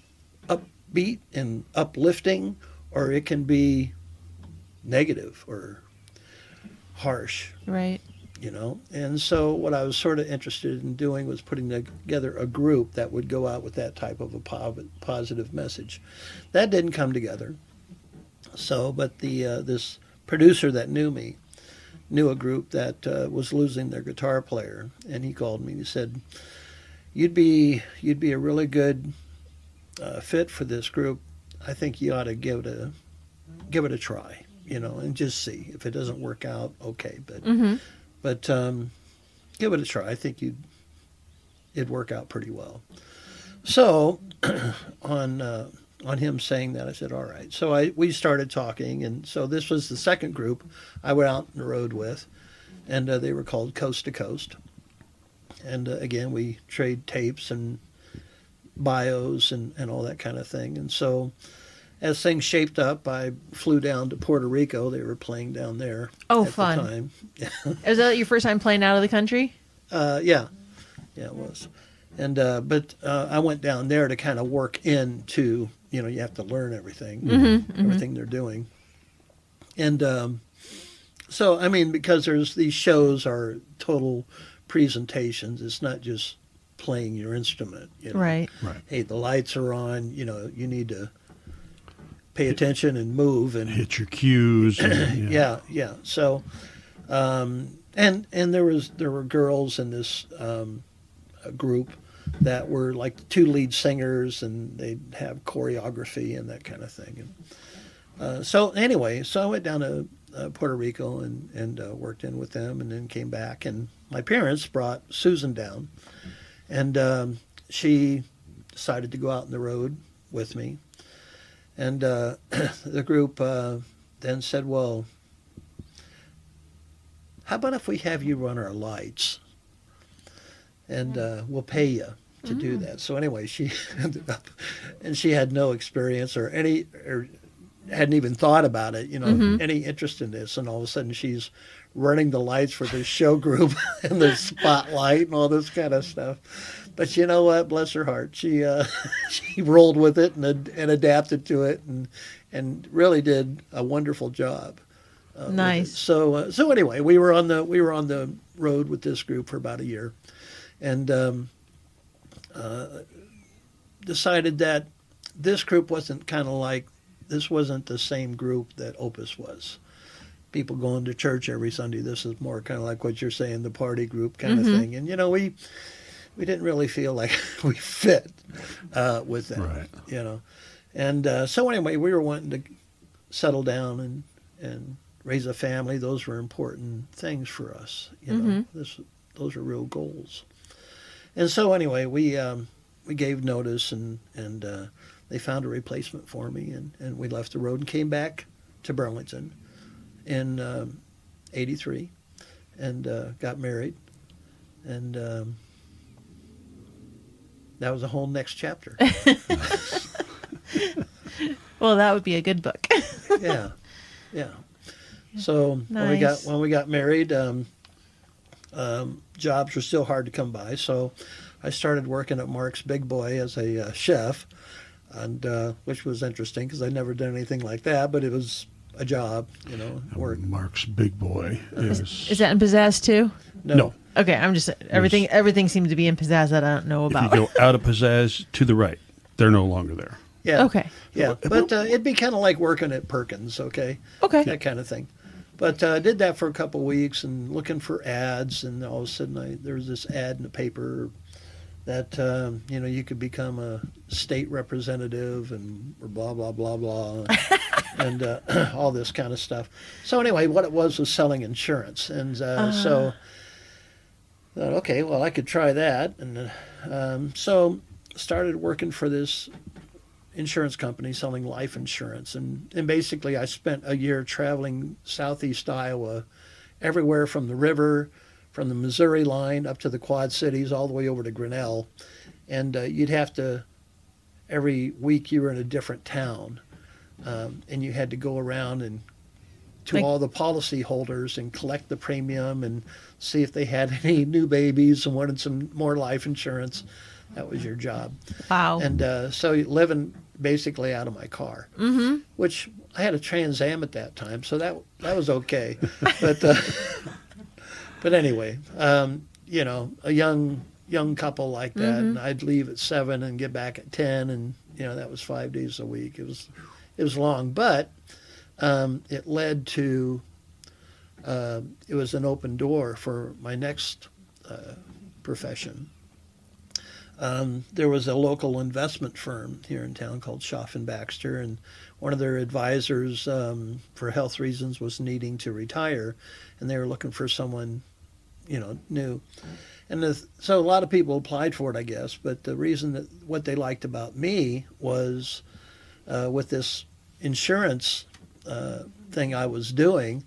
upbeat and uplifting, or it can be negative or harsh, Right. And so what I was sort of interested in doing was putting together a group that would go out with that type of a positive message. That didn't come together. So, but this producer that knew me knew a group that was losing their guitar player, and he called me and he said, you'd be a really good fit for this group. I think you ought to give it a try, and just see. If it doesn't work out, okay, but Mm-hmm. but give it a try. I think it'd work out pretty well. So on him saying that, I said, all right. So we started talking, and so this was the second group I went out on the road with, and they were called Coast to Coast. And again, we trade tapes and bios and all that kind of thing. And so as things shaped up, I flew down to Puerto Rico. They were playing down there. Oh, at fun. the time. Is that your first time playing out of the country? Yeah, it was. And but I went down there to kind of work into, you have to learn everything, everything they're doing. And so, I mean, because these shows are total presentations. It's not just playing your instrument. Right. Hey, the lights are on. You need to pay attention and move and Hit your cues. And, yeah. So, and there were girls in this group that were like the two lead singers, and they'd have choreography and that kind of thing. And so anyway, so I went down to Puerto Rico and worked in with them, and then came back. And my parents brought Susan down, and she decided to go out on the road with me. And the group then said, well, how about if we have you run our lights, and we'll pay you, to do that. So anyway, she ended up, and she had no experience or hadn't even thought about it, any interest in this. And all of a sudden she's running the lights for this show group and the spotlight and all this kind of stuff. But you know what? Bless her heart. She she rolled with it and adapted to it and really did a wonderful job. Nice. So anyway, we were on the road with this group for about a year, and decided that this group wasn't the same group that Opus was. People going to church every Sunday. This is more kind of like what you're saying, the party group kind of thing. And we didn't really feel like we fit with them, right. And so anyway, we were wanting to settle down and raise a family. Those were important things for us. Those are real goals. And so anyway, we gave notice and they found a replacement for me, and we left the road and came back to Burlington in 83 and got married. And that was a whole next chapter. Well, that would be a good book. Yeah. So nice. when we got married, jobs were still hard to come by. So I started working at Mark's Big Boy as a chef, and which was interesting because I never did anything like that. But it was a job, work. Mark's Big Boy is that in Pizzazz too? No. Okay, I'm just everything seems to be in Pizzazz that I don't know about. If you go out of Pizzazz to the right, they're no longer there. Yeah. Okay. Yeah, but it'd be kind of like working at Perkins, okay? Okay. That kind of thing. But I did that for a couple of weeks and looking for ads, and all of a sudden there was this ad in the paper that you could become a state representative and blah blah blah blah, and all this kind of stuff. So anyway, what it was selling insurance, and so I thought, okay, well I could try that, and so started working for this insurance company selling life insurance, and basically I spent a year traveling southeast Iowa, everywhere from the river, from the Missouri line up to the Quad Cities, all the way over to Grinnell, and you'd have to, every week you were in a different town, and you had to go around and to all the policy holders and collect the premium and see if they had any new babies and wanted some more life insurance. That was your job. Wow. And so living basically out of my car, which I had a Trans Am at that time, so that was okay. But anyway, a young couple like that, and I'd leave at 7 and get back at 10, and that was 5 days a week. It was long, but it led to it was an open door for my next profession. There was a local investment firm here in town called Schaff and Baxter, and one of their advisors, for health reasons, was needing to retire, and they were looking for someone, new. And so a lot of people applied for it, I guess. But the reason that what they liked about me was with this insurance thing I was doing,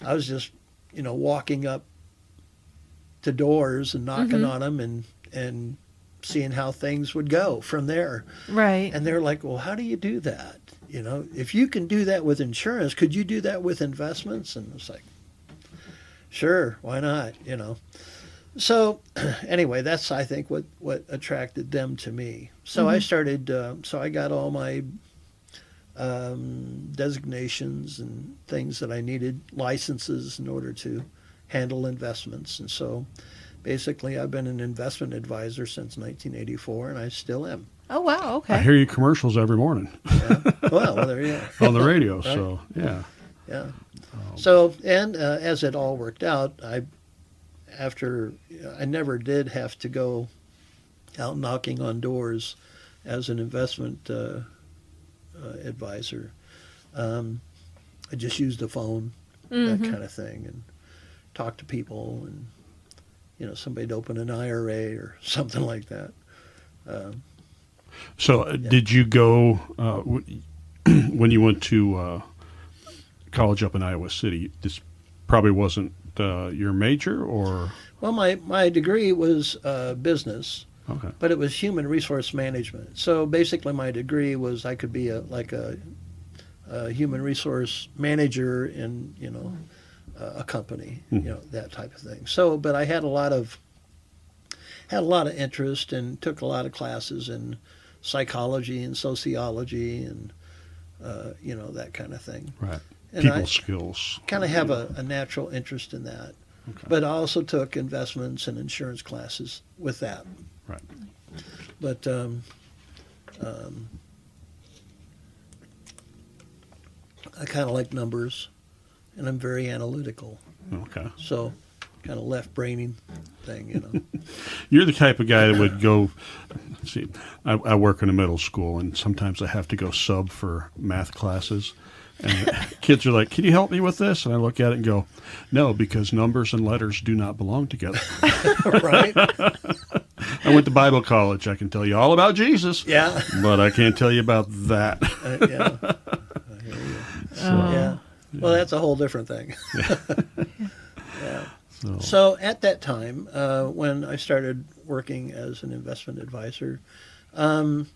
I was just, walking up to doors and knocking on them and seeing how things would go from there. Right. And they're like, well, how do you do that? If you can do that with insurance, could you do that with investments? And it's like, sure, why not? So anyway, that's, I think, what attracted them to me. So I started, so I got all my designations and things that I needed, licenses in order to handle investments. And so basically, I've been an investment advisor since 1984, and I still am. Oh, wow, okay. I hear you commercials every morning. Yeah. Well, there you go. On the radio, right? So, yeah. Yeah. So, and as it all worked out, I never did have to go out knocking on doors as an investment advisor. I just used the phone, that kind of thing, and talk to people, and somebody'd open an IRA or something like that. Did you go when you went to college up in Iowa City? This probably wasn't your major, or? Well, my degree was business. Okay. but it was human resource management. So basically, my degree was I could be a human resource manager in a company, that type of thing. So, but I had a lot of interest and took a lot of classes in psychology and sociology and that kind of thing. Right. And People I skills. kind of have a natural interest in that. Okay. But I also took investments and insurance classes with that. Right. But I kind of like numbers, and I'm very analytical. Okay. So, kind of left braining thing. You're the type of guy that would go. See, I work in a middle school, and sometimes I have to go sub for math classes. And kids are like, "Can you help me with this?" And I look at it and go, "No, because numbers and letters do not belong together." Right? I went to Bible college. I can tell you all about Jesus. Yeah. But I can't tell you about that. Yeah. I hear you. Yeah. Well, that's a whole different thing. Yeah. So at that time, when I started working as an investment advisor, our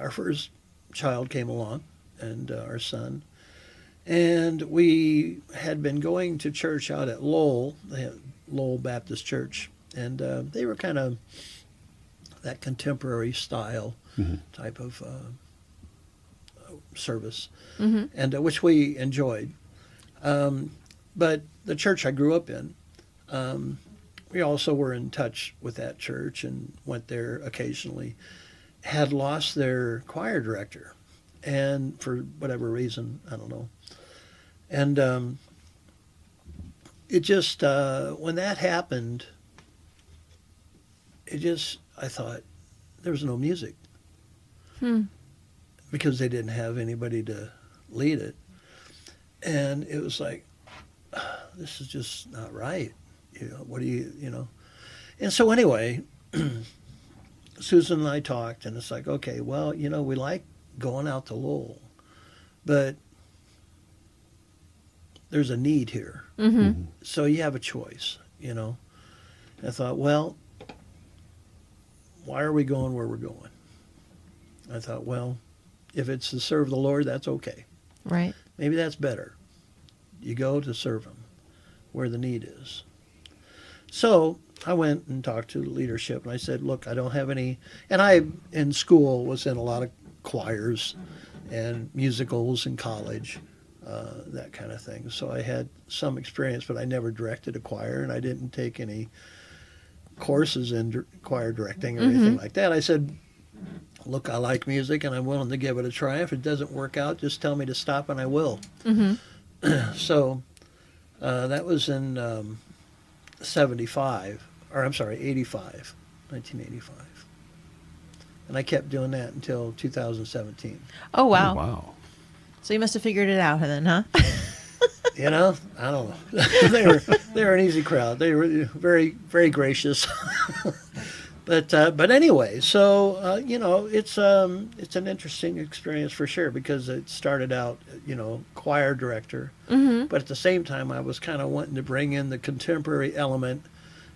first child came along, and our son, and we had been going to church out at Lowell, Lowell Baptist Church, and they were kind of that contemporary style type of service, and which we enjoyed. But the church I grew up in, we also were in touch with that church and went there occasionally, had lost their choir director. And for whatever reason, I don't know. And it just, when that happened, I thought, there was no music. Because they didn't have anybody to lead it. And it was like, this is just not right. What do you. And so anyway, Susan and I talked, and it's like, okay, well, we like going out to Lowell, but there's a need here. So you have a choice, And I thought, well, why are we going where we're going? I thought, well, if it's to serve the Lord, that's okay. Right. Maybe that's better. You go to serve Him where the need is. So I went and talked to leadership, and I said, look, I don't have any, and I, in school, was in a lot of choirs and musicals in college, that kind of thing. So I had some experience, but I never directed a choir, and I didn't take any courses in choir directing or anything like that. I said, look, I like music, and I'm willing to give it a try. If it doesn't work out, just tell me to stop, and I will. So that was in 1985. And I kept doing that until 2017. Oh, wow. Oh, wow. So you must have figured it out then, huh? I don't know. they were an easy crowd. They were very, very gracious. But anyway, so it's an interesting experience for sure, because it started out choir director, but at the same time I was kind of wanting to bring in the contemporary element,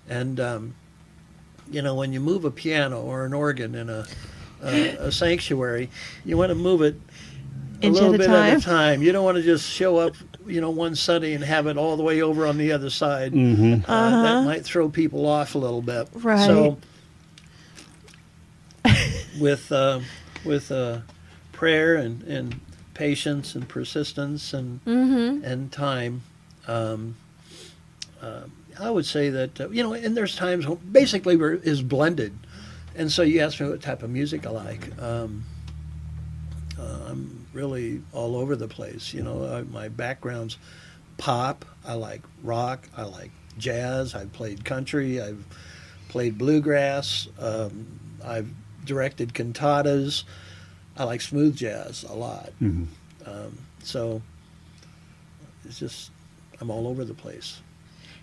and when you move a piano or an organ in a sanctuary, you want to move it a little bit at a time. You don't want to just show up one Sunday and have it all the way over on the other side. That might throw people off a little bit. Right. So with prayer and patience and persistence and time, I would say that and there's times when basically is blended. And so you asked me what type of music I like. I'm really all over the place. My background's pop. I like rock. I like jazz. I've played country. I've played bluegrass. I've directed cantatas. I like smooth jazz a lot. So it's just, I'm all over the place.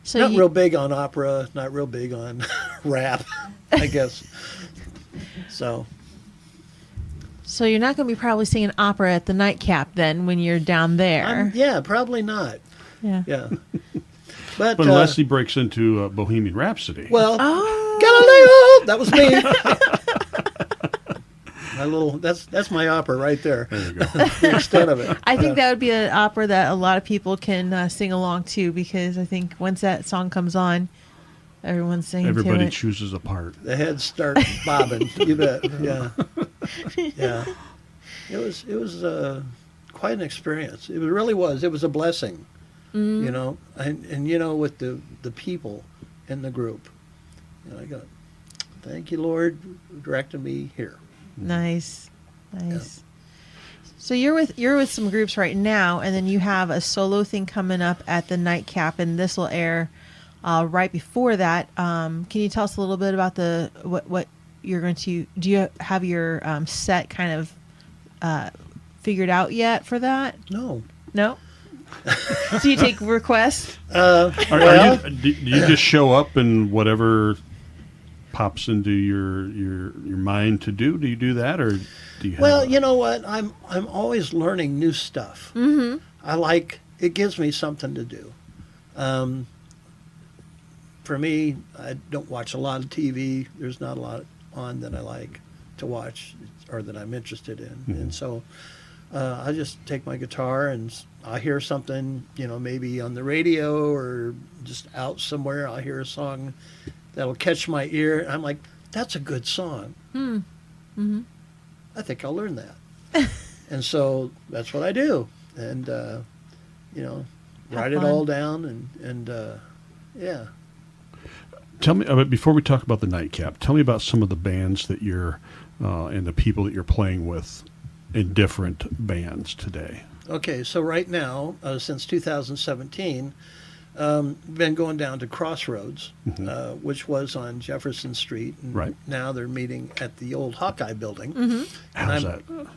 So not real big on opera, not real big on rap, I guess. So you're not going to be probably singing opera at the nightcap then when you're down there. Yeah, probably not. Yeah. But unless he breaks into Bohemian Rhapsody. Well, oh. that was me. That's my opera right there. There you go. The extent of it. I think that would be an opera that a lot of people can sing along to, because I think once that song comes on, everyone's singing Everybody to it. chooses a part. The heads start bobbing. You bet. Yeah. Yeah. It was quite an experience. It really was. It was a blessing. You know, and you know, with the people in the group, you know, I go, thank you, Lord, for directing me here. Nice. So you're with some groups right now, and then you have a solo thing coming up at the Nightcap, and this will air right before that. Can you tell us a little bit about what you're going to? Do you have your set kind of figured out yet for that? No. Do you take requests? Do you just show up and whatever pops into your mind to do? Do you do that, or do you? You know what? I'm always learning new stuff. Mm-hmm. It gives me something to do. For me, I don't watch a lot of TV. There's not a lot on that I like to watch or that I'm interested in, and so I just take my guitar and I hear something, you know, maybe on the radio or just out somewhere. I'll hear a song that'll catch my ear. I'm like, that's a good song. Mm-hmm. I think I'll learn that. And so that's what I do. And, you know, write it all down and yeah. Tell me, before we talk about the Nightcap, tell me about some of the bands that you're, and the people that you're playing with in different bands today. Okay, so right now, since 2017, been going down to Crossroads, which was on Jefferson Street. And right. Now they're meeting at the old Hawkeye building. Mm-hmm.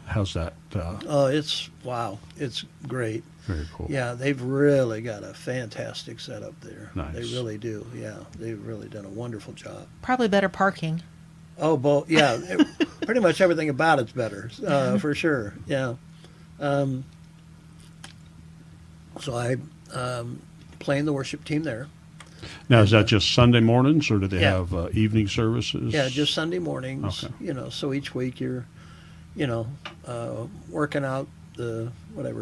How's that? Oh, it's great. Very cool. Yeah, they've really got a fantastic setup there. Nice. They really do. Yeah, they've really done a wonderful job. Probably better parking. Oh, both. Yeah, pretty much everything about it's better, for sure. Yeah. So I play in the worship team there. Now, is that just Sunday mornings, or do they have evening services? Yeah, just Sunday mornings. Okay. You know, so each week you're, you know, working out the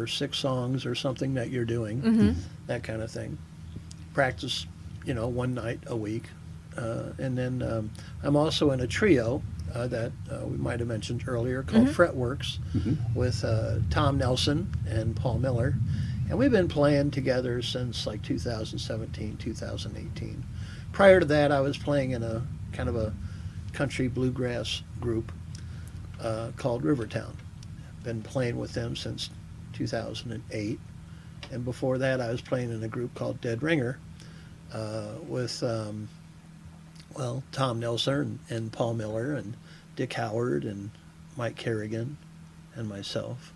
6 songs or something that you're doing, that kind of thing. Practice, you know, one night a week. And then I'm also in a trio that we might have mentioned earlier called Fretworks with Tom Nelson and Paul Miller. And we've been playing together since like 2017, 2018. Prior to that, I was playing in a kind of a country bluegrass group called Rivertown. Been playing with them since 2008. And before that, I was playing in a group called Dead Ringer with Tom Nelson and Paul Miller and Dick Howard and Mike Kerrigan and myself.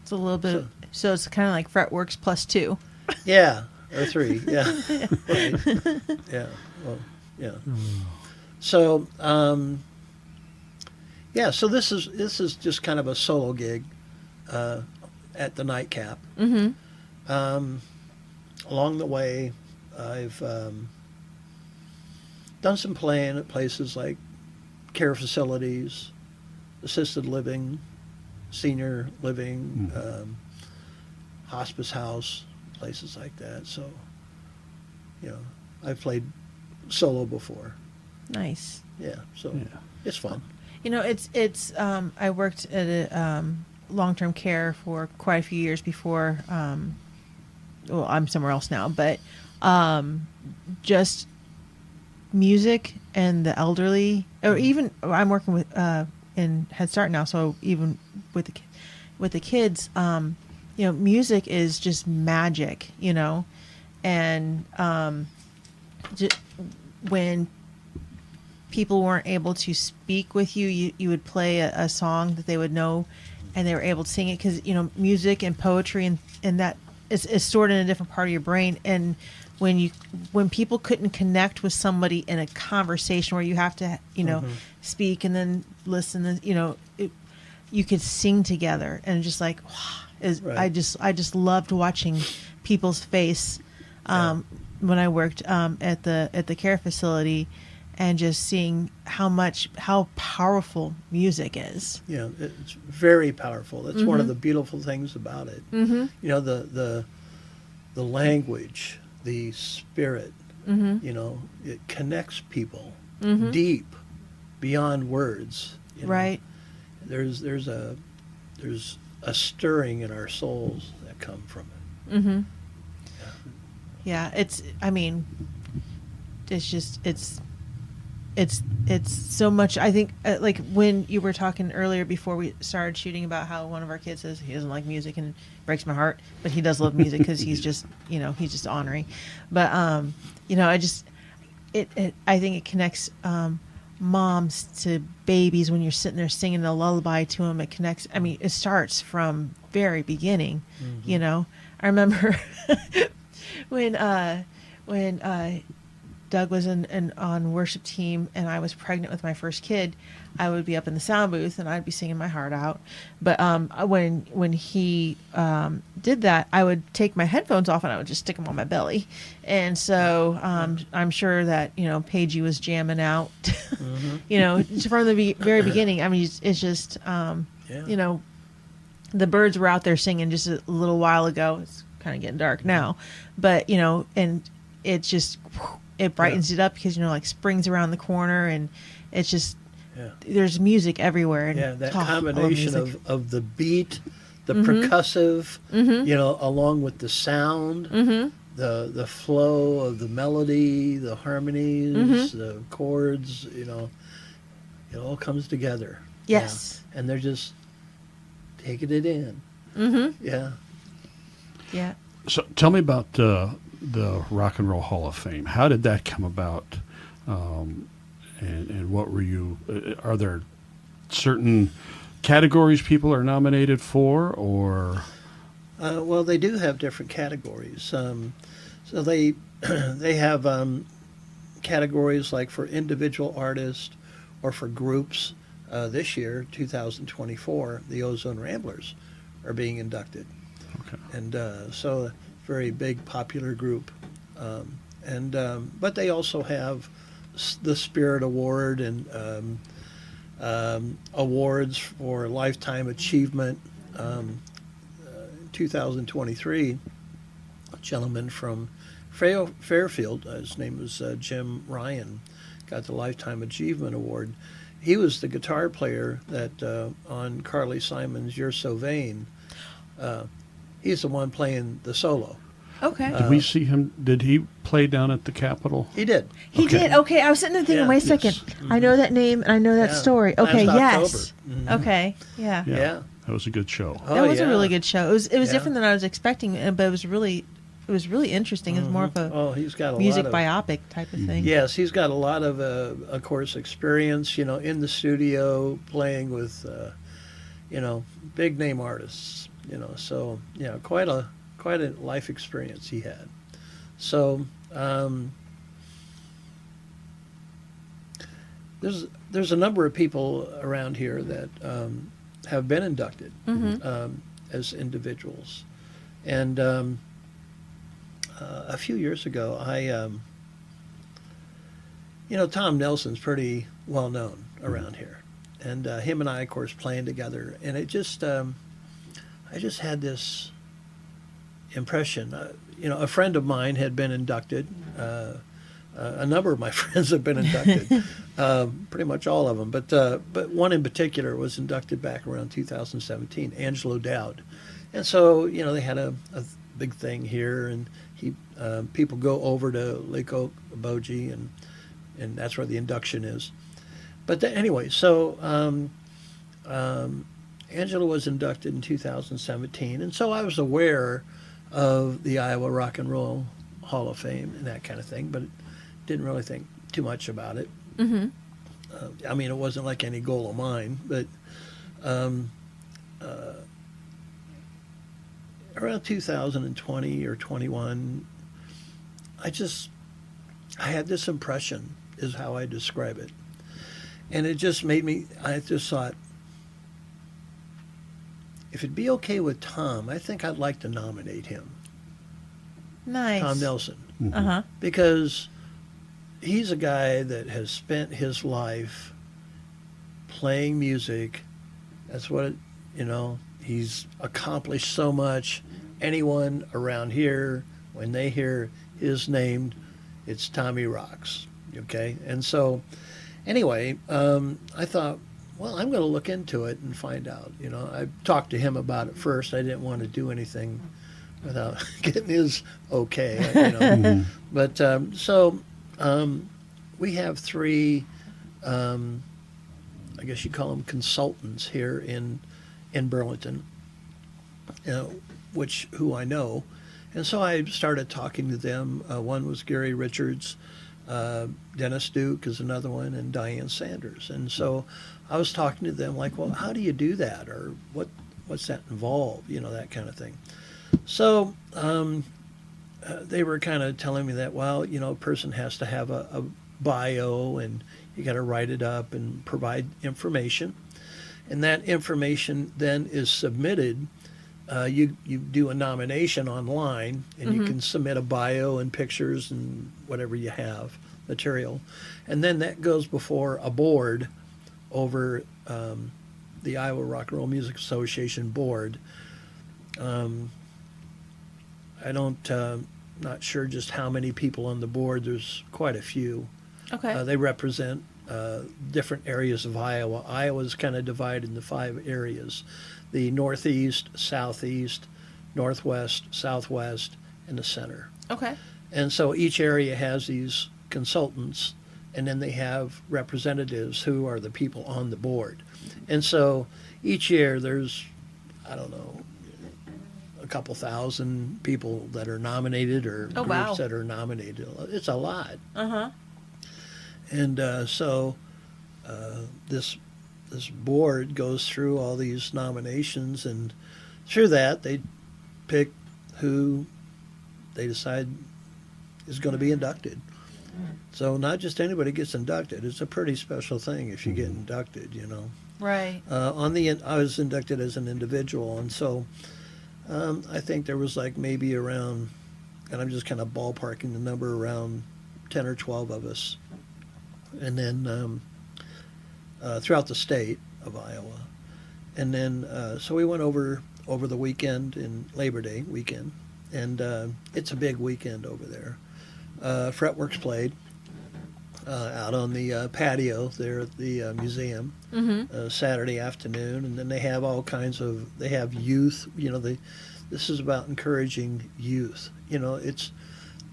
It's a little bit. So it's kind of like Fretworks plus 2. Yeah, or 3. Yeah, right. Yeah. Well, yeah. So, yeah. So this is just kind of a solo gig at the Nightcap. Mm-hmm. Along the way, I've done some playing at places like care facilities, assisted living, senior living, hospice house, places like that. So, you know, I've played solo before. Nice. Yeah, so it's fun. You know, it's. I worked at a long-term care for quite a few years before. Well, I'm somewhere else now, but just music and the elderly, or even I'm working with in Head Start now, so even with the kids, you know, music is just magic, you know, and when people weren't able to speak with you, you would play a song that they would know, and they were able to sing it, because, you know, music and poetry and that is stored in a different part of your brain. And when people couldn't connect with somebody in a conversation where you have to, you know, speak and then listen, you know, you could sing together, and just like, right. I just loved watching people's face when I worked at the care facility. and just seeing how powerful music is. Yeah, it's very powerful. That's one of the beautiful things about it. Mm-hmm. You know, the language, the spirit. You know, it connects people deep beyond words. You know. Right. There's a stirring in our souls that come from it. Mm-hmm. Yeah, it's so much. I think like when you were talking earlier before we started shooting about how one of our kids says he doesn't like music and it breaks my heart, but he does love music because he's just ornery. But I think it connects moms to babies when you're sitting there singing a lullaby to them. It connects. I mean, it starts from very beginning. I remember when Doug was on worship team and I was pregnant with my first kid, I would be up in the sound booth and I'd be singing my heart out. But when he did that, I would take my headphones off and I would just stick them on my belly. And so I'm sure that Paigey was jamming out, from the very beginning. I mean, it's just the birds were out there singing just a little while ago. It's kind of getting dark now, but and it just it brightens it up because like spring's around the corner and it's just there's music everywhere. And that combination of the beat, the percussive, along with the sound, the flow of the melody, the harmonies, the chords, it all comes together. Yes. Yeah. And they're just taking it in. Yeah. Yeah. So tell me about the Rock and Roll Hall of Fame. How did that come about? And what were you? Are there certain categories people are nominated for, or? Well, they do have different categories. So they they have categories like for individual artists or for groups. This year, 2024, the Ozone Ramblers are being inducted. Okay. And so a very big popular group. But they also have the Spirit Award and awards for lifetime achievement. 2023, a gentleman from Fairfield, his name was Jim Ryan, got the Lifetime Achievement Award. He was the guitar player that on Carly Simon's "You're So Vain." He's the one playing the solo. Okay. Did we see him? Did he play down at the Capitol? He did. He did. Okay, I was sitting there thinking, wait a second. I know that name and I know that story. Okay, last yes. Okay, yeah. Yeah. That was a good show. That was a really good show. It was different than I was expecting, but it was really interesting. It was more of a he's got a music lot of, biopic type of thing. Yes, he's got a lot of course, experience. In the studio playing with, big name artists. So quite a life experience he had. So there's a number of people around here that have been inducted as individuals, and a few years ago, Tom Nelson's pretty well known around here, and him and I, of course, playing together, and it just I just had this impression. A friend of mine had been inducted. A number of my friends have been inducted, pretty much all of them. But one in particular was inducted back around 2017, Angelo Dowd. And so, they had a big thing here, and people go over to Lake Okoboji, and that's where the induction is. But anyway, so Angelo was inducted in 2017, and so I was aware of the Iowa Rock and Roll Hall of Fame and that kind of thing, but didn't really think too much about it. It wasn't like any goal of mine, but around 2020 or 21, I had this impression, is how I describe it. And it just made me, I just thought, if it'd be okay with Tom, I think I'd like to nominate him. Nice. Tom Nelson. Uh-huh. Because, he's a guy that has spent his life playing music. That's what he's accomplished so much. Anyone around here, when they hear his name, it's Tommy Rocks. Okay, and so anyway, I thought, well, I'm going to look into it and find out. I talked to him about it first. I didn't want to do anything without getting his okay. But so we have three, I guess you call them consultants here in Burlington, who I know. And so I started talking to them. One was Gary Richards, Dennis Duke is another one, and Diane Sanders. And so I was talking to them like, well, how do you do that? Or what's that involve? That kind of thing. So they were kind of telling me that, well, a person has to have a bio, and you got to write it up and provide information. And that information then is submitted. You do a nomination online, and you can submit a bio and pictures and whatever you have, material. And then that goes before a board over the Iowa Rock and Roll Music Association board. Not sure just how many people on the board. There's quite a few. Okay. They represent different areas of Iowa. Iowa's kind of divided into 5 areas: the Northeast, Southeast, Northwest, Southwest, and the center. Okay. And so each area has these consultants, and then they have representatives who are the people on the board. And so each year there's, I don't know, a couple thousand people that are nominated, or groups that are nominated. It's a lot. Uh-huh. And so this board goes through all these nominations, and through that they pick who they decide is going to be inducted. So not just anybody gets inducted. It's a pretty special thing if you get inducted, Right. I was inducted as an individual, and so I think there was like maybe around, and I'm just kind of ballparking the number, around 10 or 12 of us. And then throughout the state of Iowa. And then so we went over the weekend, in Labor Day weekend, and it's a big weekend over there. Fretworks played out on the patio there at the museum Saturday afternoon, and then they have all kinds of, they have youth. This is about encouraging youth. It's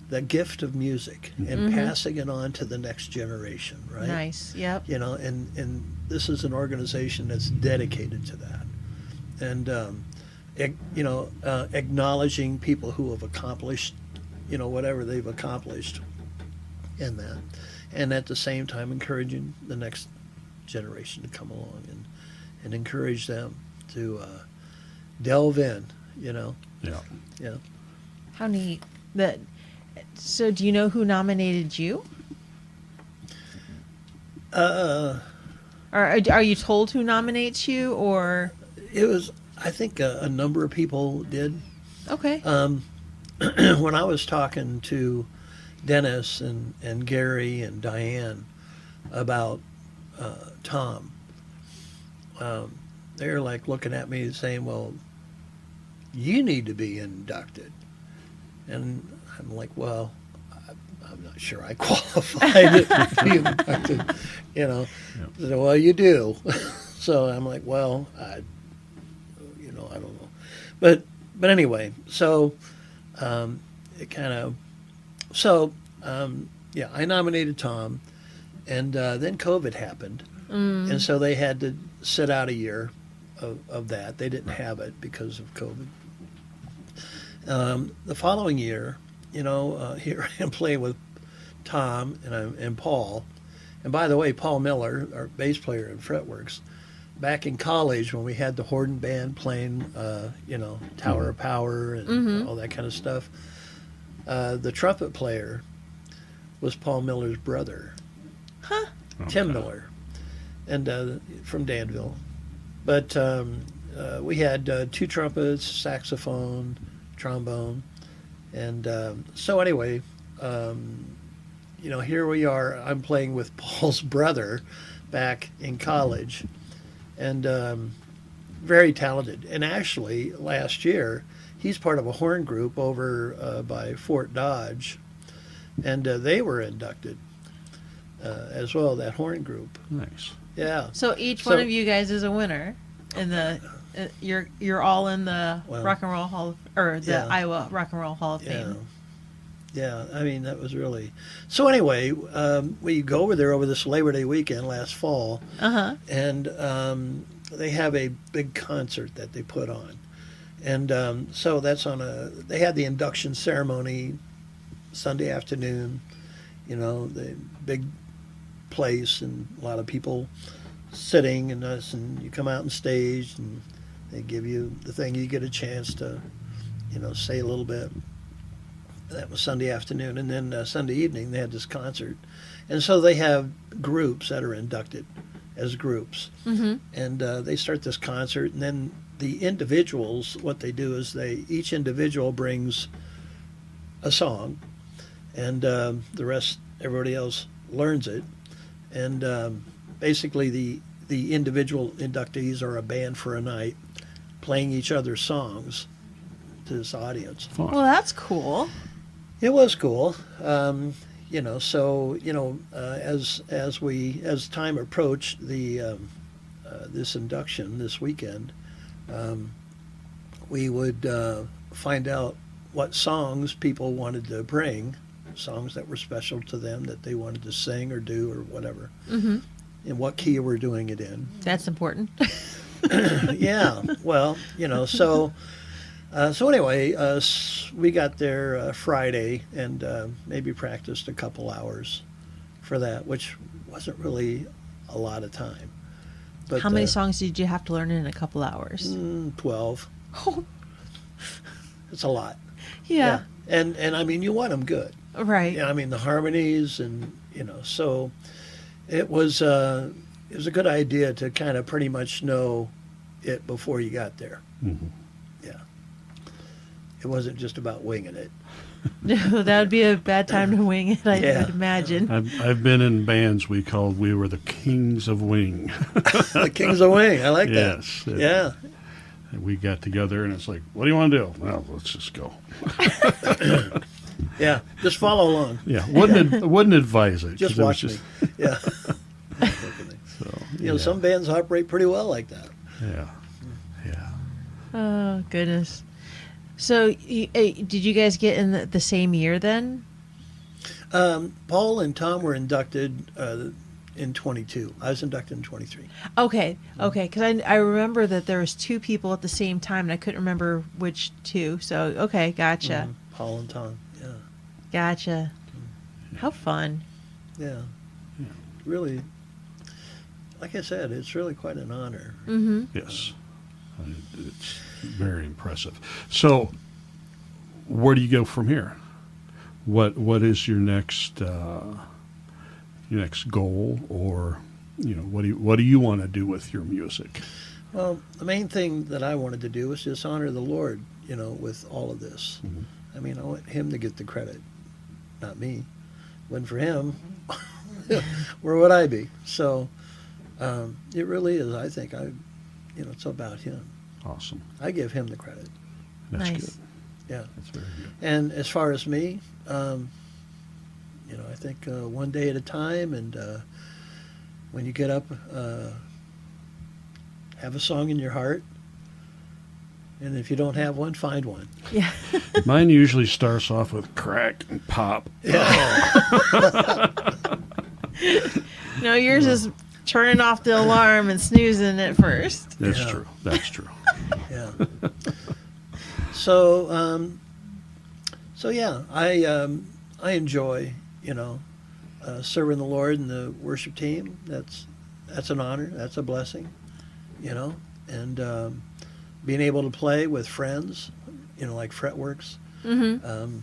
the gift of music and passing it on to the next generation, right? Nice. Yep. And this is an organization that's dedicated to that, and acknowledging people who have accomplished, whatever they've accomplished in that, and at the same time encouraging the next generation to come along and encourage them to delve in. Yeah. Yeah. How neat. So do you know who nominated you? Are you told who nominates you, or? It was, I think, a number of people did. Okay. When I was talking to Dennis and Gary and Diane about Tom, they're like looking at me saying, well, you need to be inducted. And I'm like, well, I'm not sure I qualified to be inducted, So, well, you do. So I'm like, well, I don't know. But anyway, so it kind of, I nominated Tom, and then COVID happened. And so they had to sit out a year of that. They didn't have it because of COVID. The following year, here I am playing with Tom and Paul. And by the way, Paul Miller, our bass player in Fretworks, back in college when we had the Horden Band playing, Tower of Power and all that kind of stuff, the trumpet player was Paul Miller's brother, Tim Miller, and from Danville. But we had 2 trumpets, saxophone, trombone, and so anyway, here we are. I'm playing with Paul's brother back in college, and very talented. And actually, last year, he's part of a horn group over by Fort Dodge, and they were inducted as well, that horn group. Nice. Yeah. So each one of you guys is a winner in the. You're all in the Rock and Roll Hall or the Iowa Rock and Roll Hall of Fame. Yeah, I mean, that was really... So anyway, we go over there over this Labor Day weekend last fall, and they have a big concert that they put on. And so that's on they had the induction ceremony Sunday afternoon, the big place and a lot of people sitting and you come out on stage and they give you the thing. You get a chance to, say a little bit. That was Sunday afternoon. And then Sunday evening they had this concert. And so they have groups that are inducted as groups. Mm-hmm. And they start this concert. And then the individuals, what they do is each individual brings a song. And the rest, everybody else learns it. And basically the individual inductees are a band for a night playing each other's songs to this audience. Fun. Well, that's cool. It was cool. So as time approached the this induction this weekend, we would find out what songs people wanted to bring, songs that were special to them that they wanted to sing or do or whatever, and what key we're doing it in. That's important. Yeah, well, so anyway, we got there Friday and maybe practiced a couple hours for that, which wasn't really a lot of time. But how many songs did you have to learn in a couple hours? 12. Oh. It's a lot. Yeah. And I mean, you want them good. Right. Yeah, I mean, the harmonies and, so it was a good idea to kind of pretty much know it before you got there. Mm-hmm. Yeah. It wasn't just about winging it. No, that would be a bad time to wing it, I would imagine. I've been in bands we were the Kings of Wing. The Kings of Wing. I like that. Yes. Yeah. We got together and it's like, what do you want to do? Well, let's just go. Yeah. Just follow along. Yeah. Wouldn't advise it. Just watch me. Yeah. So, some bands operate pretty well like that. Yeah. Yeah. Oh, goodness. So, did you guys get in the same year then? Paul and Tom were inducted in 22. I was inducted in 23. Okay, because I remember that there was two people at the same time, and I couldn't remember which two. So, okay, gotcha. Paul and Tom, yeah. Gotcha. How fun. Yeah. Really, like I said, it's really quite an honor. Mm-hmm. Yes. It's very impressive. So, where do you go from here? What is your next goal, or what do you want to do with your music? Well, the main thing that I wanted to do was just honor the Lord, with all of this. Mm-hmm. I mean, I want Him to get the credit, not me. When for Him, where would I be? So, it really is. I think it's about Him. Awesome. I give Him the credit. That's Nice. good. Yeah. That's very good. And as far as me, I think one day at a time, and when you get up, have a song in your heart, and if you don't have one, find one. Yeah. Mine usually starts off with crack and pop. Yeah. No, yours is turning off the alarm and snoozing at first. That's Yeah. true. That's true. Yeah. So, yeah, I enjoy, serving the Lord and the worship team. That's an honor. That's a blessing, and being able to play with friends, like Fretworks. Mm-hmm.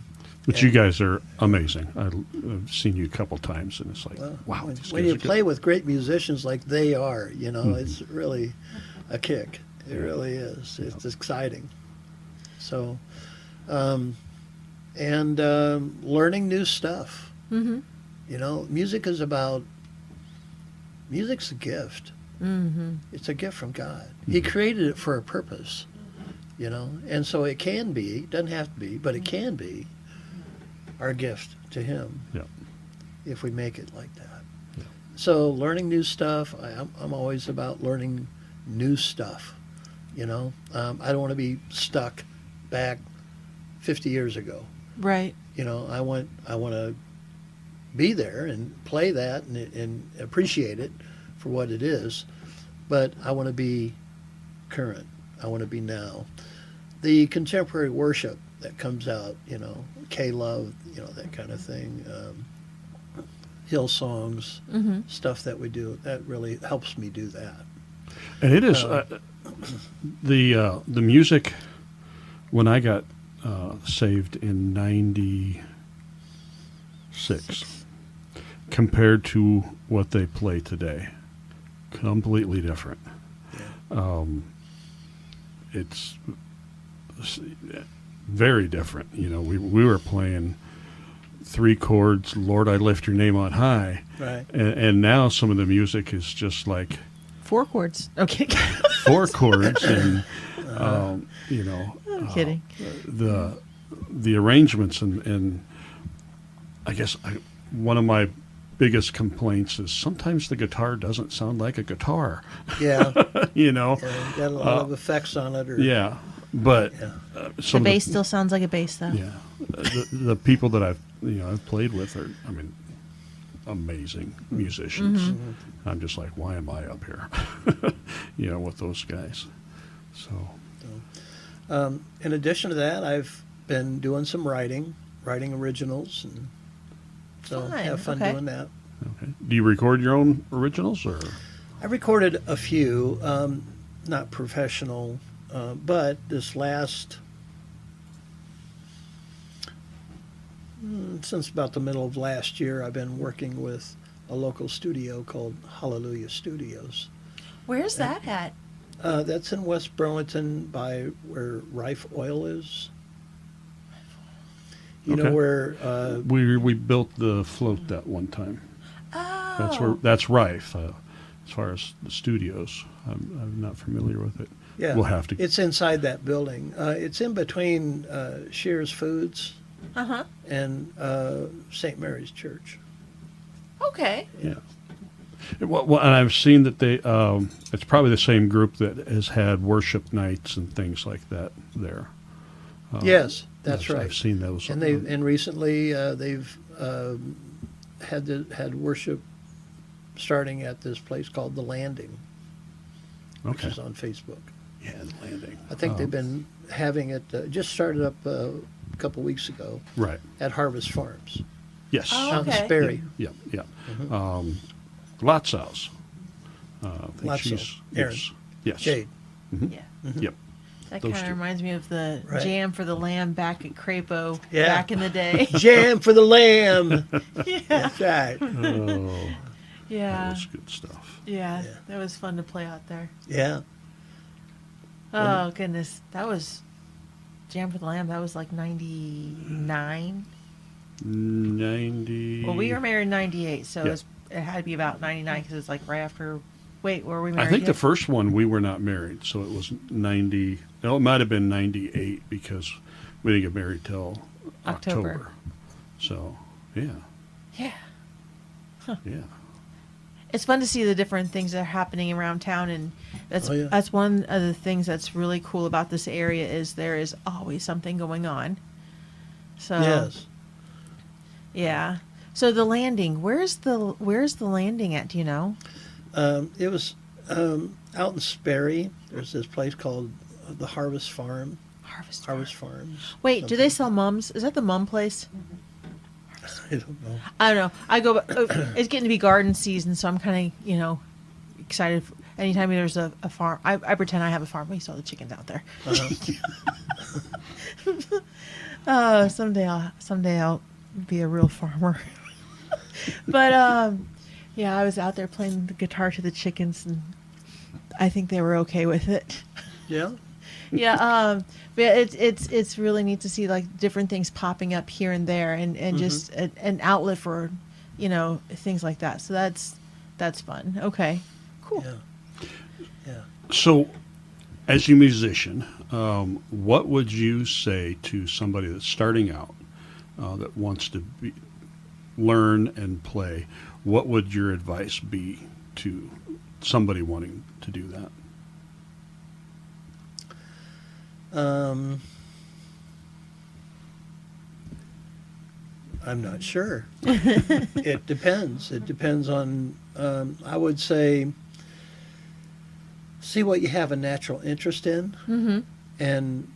But you guys are amazing. I've seen you a couple times, and it's like, wow. When you play with great musicians like they are, it's really a kick. It really is. It's exciting. So, and learning new stuff. Mm-hmm. You know, music's a gift. Mm-hmm. It's a gift from God. He created it for a purpose, you know, and so it can be, doesn't have to be, but it can be our gift to Him Yeah. if we make it like that. Yeah. So learning new stuff, I'm always about learning new stuff, you know. I don't want to be stuck back 50 years ago. Right. You know, I want to be there and play that and appreciate it for what it is, but I want to be current. I want to be now. The contemporary worship that comes out, you know, K-Love, you know, that kind of thing, hill songs, Mm-hmm. stuff that we do, that really helps me do that. And it is the music when I got saved in '96 compared to what they play today, completely different. Yeah. It's very different. You know, we were playing 3 chords, Lord, I lift your name on high. Right. And now some of the music is just like 4 chords. Okay. 4 chords and, you know. I'm kidding. The arrangements and I guess one of my biggest complaints is sometimes the guitar doesn't sound like a guitar. Yeah. You know. Yeah, got a lot of effects on it. Or, Yeah. But Yeah. The bass still sounds like a bass, though. Yeah. The people that I've played with are, I mean, amazing musicians. Mm-hmm. I'm just like, why am I up here? You know, with those guys. So. In addition to that, I've been doing some writing originals, and so Fun. have fun Okay. doing that. Okay. Do you record your own originals or? I recorded a few, not professional, but this last, since about the middle of last year, I've been working with a local studio called Hallelujah Studios. Where's that at? That's in West Burlington by where Rife Oil is. You Okay. know where We built the float that one time. Oh. That's Rife. As far as the studios, I'm not familiar with it. yeah, We'll have to. it's inside that building. It's in between Shears Foods Uh-huh. and St. Mary's Church. Okay. Yeah. Well, and I've seen that they. It's probably the same group that has had worship nights and things like that there. Yes, that's Yes, right. I've seen those. And recently they've had worship starting at this place called The Landing, which Okay. is on Facebook. Yeah, the Landing. I think they've been having it. Just started up a couple weeks ago Right. at Harvest Farms Yes. Oh, out in okay. Sperry. Yeah. Yeah. Lotso's. I think Lotso. she's. Erin. Yes. Yes. Jade. Yeah. Yep. That Those kind of two. reminds me of the Right. jam for the lamb back at Crapo Yeah. back in the day. Jam for the Lamb. Yeah. That's right. Oh, that Yeah. was good stuff. Yeah. Yeah. That was fun to play out there. Yeah. Oh, goodness. That was Jam for the Lamb. That was like 99. 90. Well, we were married in 98, so Yeah. it had to be about 99 because it's like right after. Wait, were we married? I think the yet? first one we were not married, so it was 90. No, it might have been 98 because we didn't get married till October. October. So, yeah, Yeah. yeah. It's fun to see the different things that are happening around town, and that's Oh, yeah. that's one of the things that's really cool about this area is there is always something going on. So Yes. yeah. So the landing, where's the landing at? Do you know? It was out in Sperry. There's this place called the Harvest Farm. Harvest. Harvest Farms. Wait, do they sell mums? Is that the mum place? I don't know. I don't know. I go. It's getting to be garden season, so I'm kind of excited. Anytime there's a farm, I pretend I have a farm. We sell the chickens out there. Someday I'll be a real farmer. But yeah, I was out there playing the guitar to the chickens, and I think they were okay with it. Yeah. Yeah, but it's really neat to see like different things popping up here and there, and just an outlet for things like that. So that's fun. Okay, cool. Yeah. So, as a musician, what would you say to somebody that's starting out that wants to learn and play? What would your advice be to somebody wanting to do that? I'm not sure. It depends. It depends on, I would say, see what you have a natural interest in, and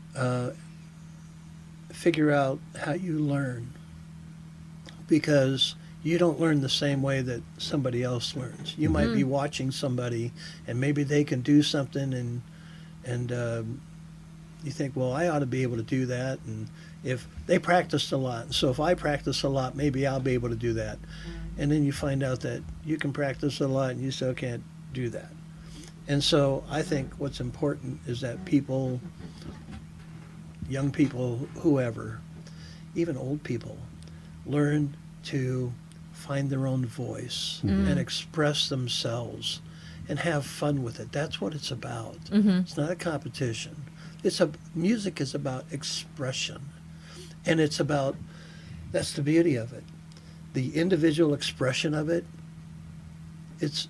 figure out how you learn. Because you don't learn the same way that somebody else learns. You might be watching somebody, and maybe they can do something, and you think, well, I ought to be able to do that. And if they practiced a lot, so if I practice a lot, maybe I'll be able to do that. And then you find out that you can practice a lot and you still can't do that. And so I think what's important is that people, young people, whoever, even old people, learn to find their own voice and express themselves and have fun with it. That's what it's about. It's not a competition. Music is about expression. And it's about, that's the beauty of it. The individual expression of it, there's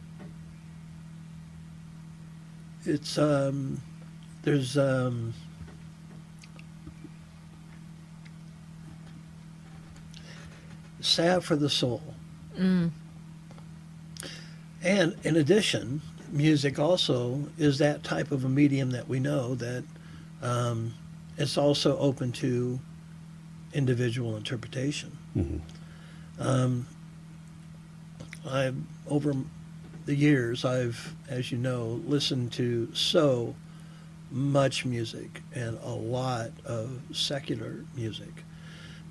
salve for the soul. And in addition, music also is that type of a medium that we know that it's also open to individual interpretation. Over the years, I've, as you know, listened to so much music and a lot of secular music.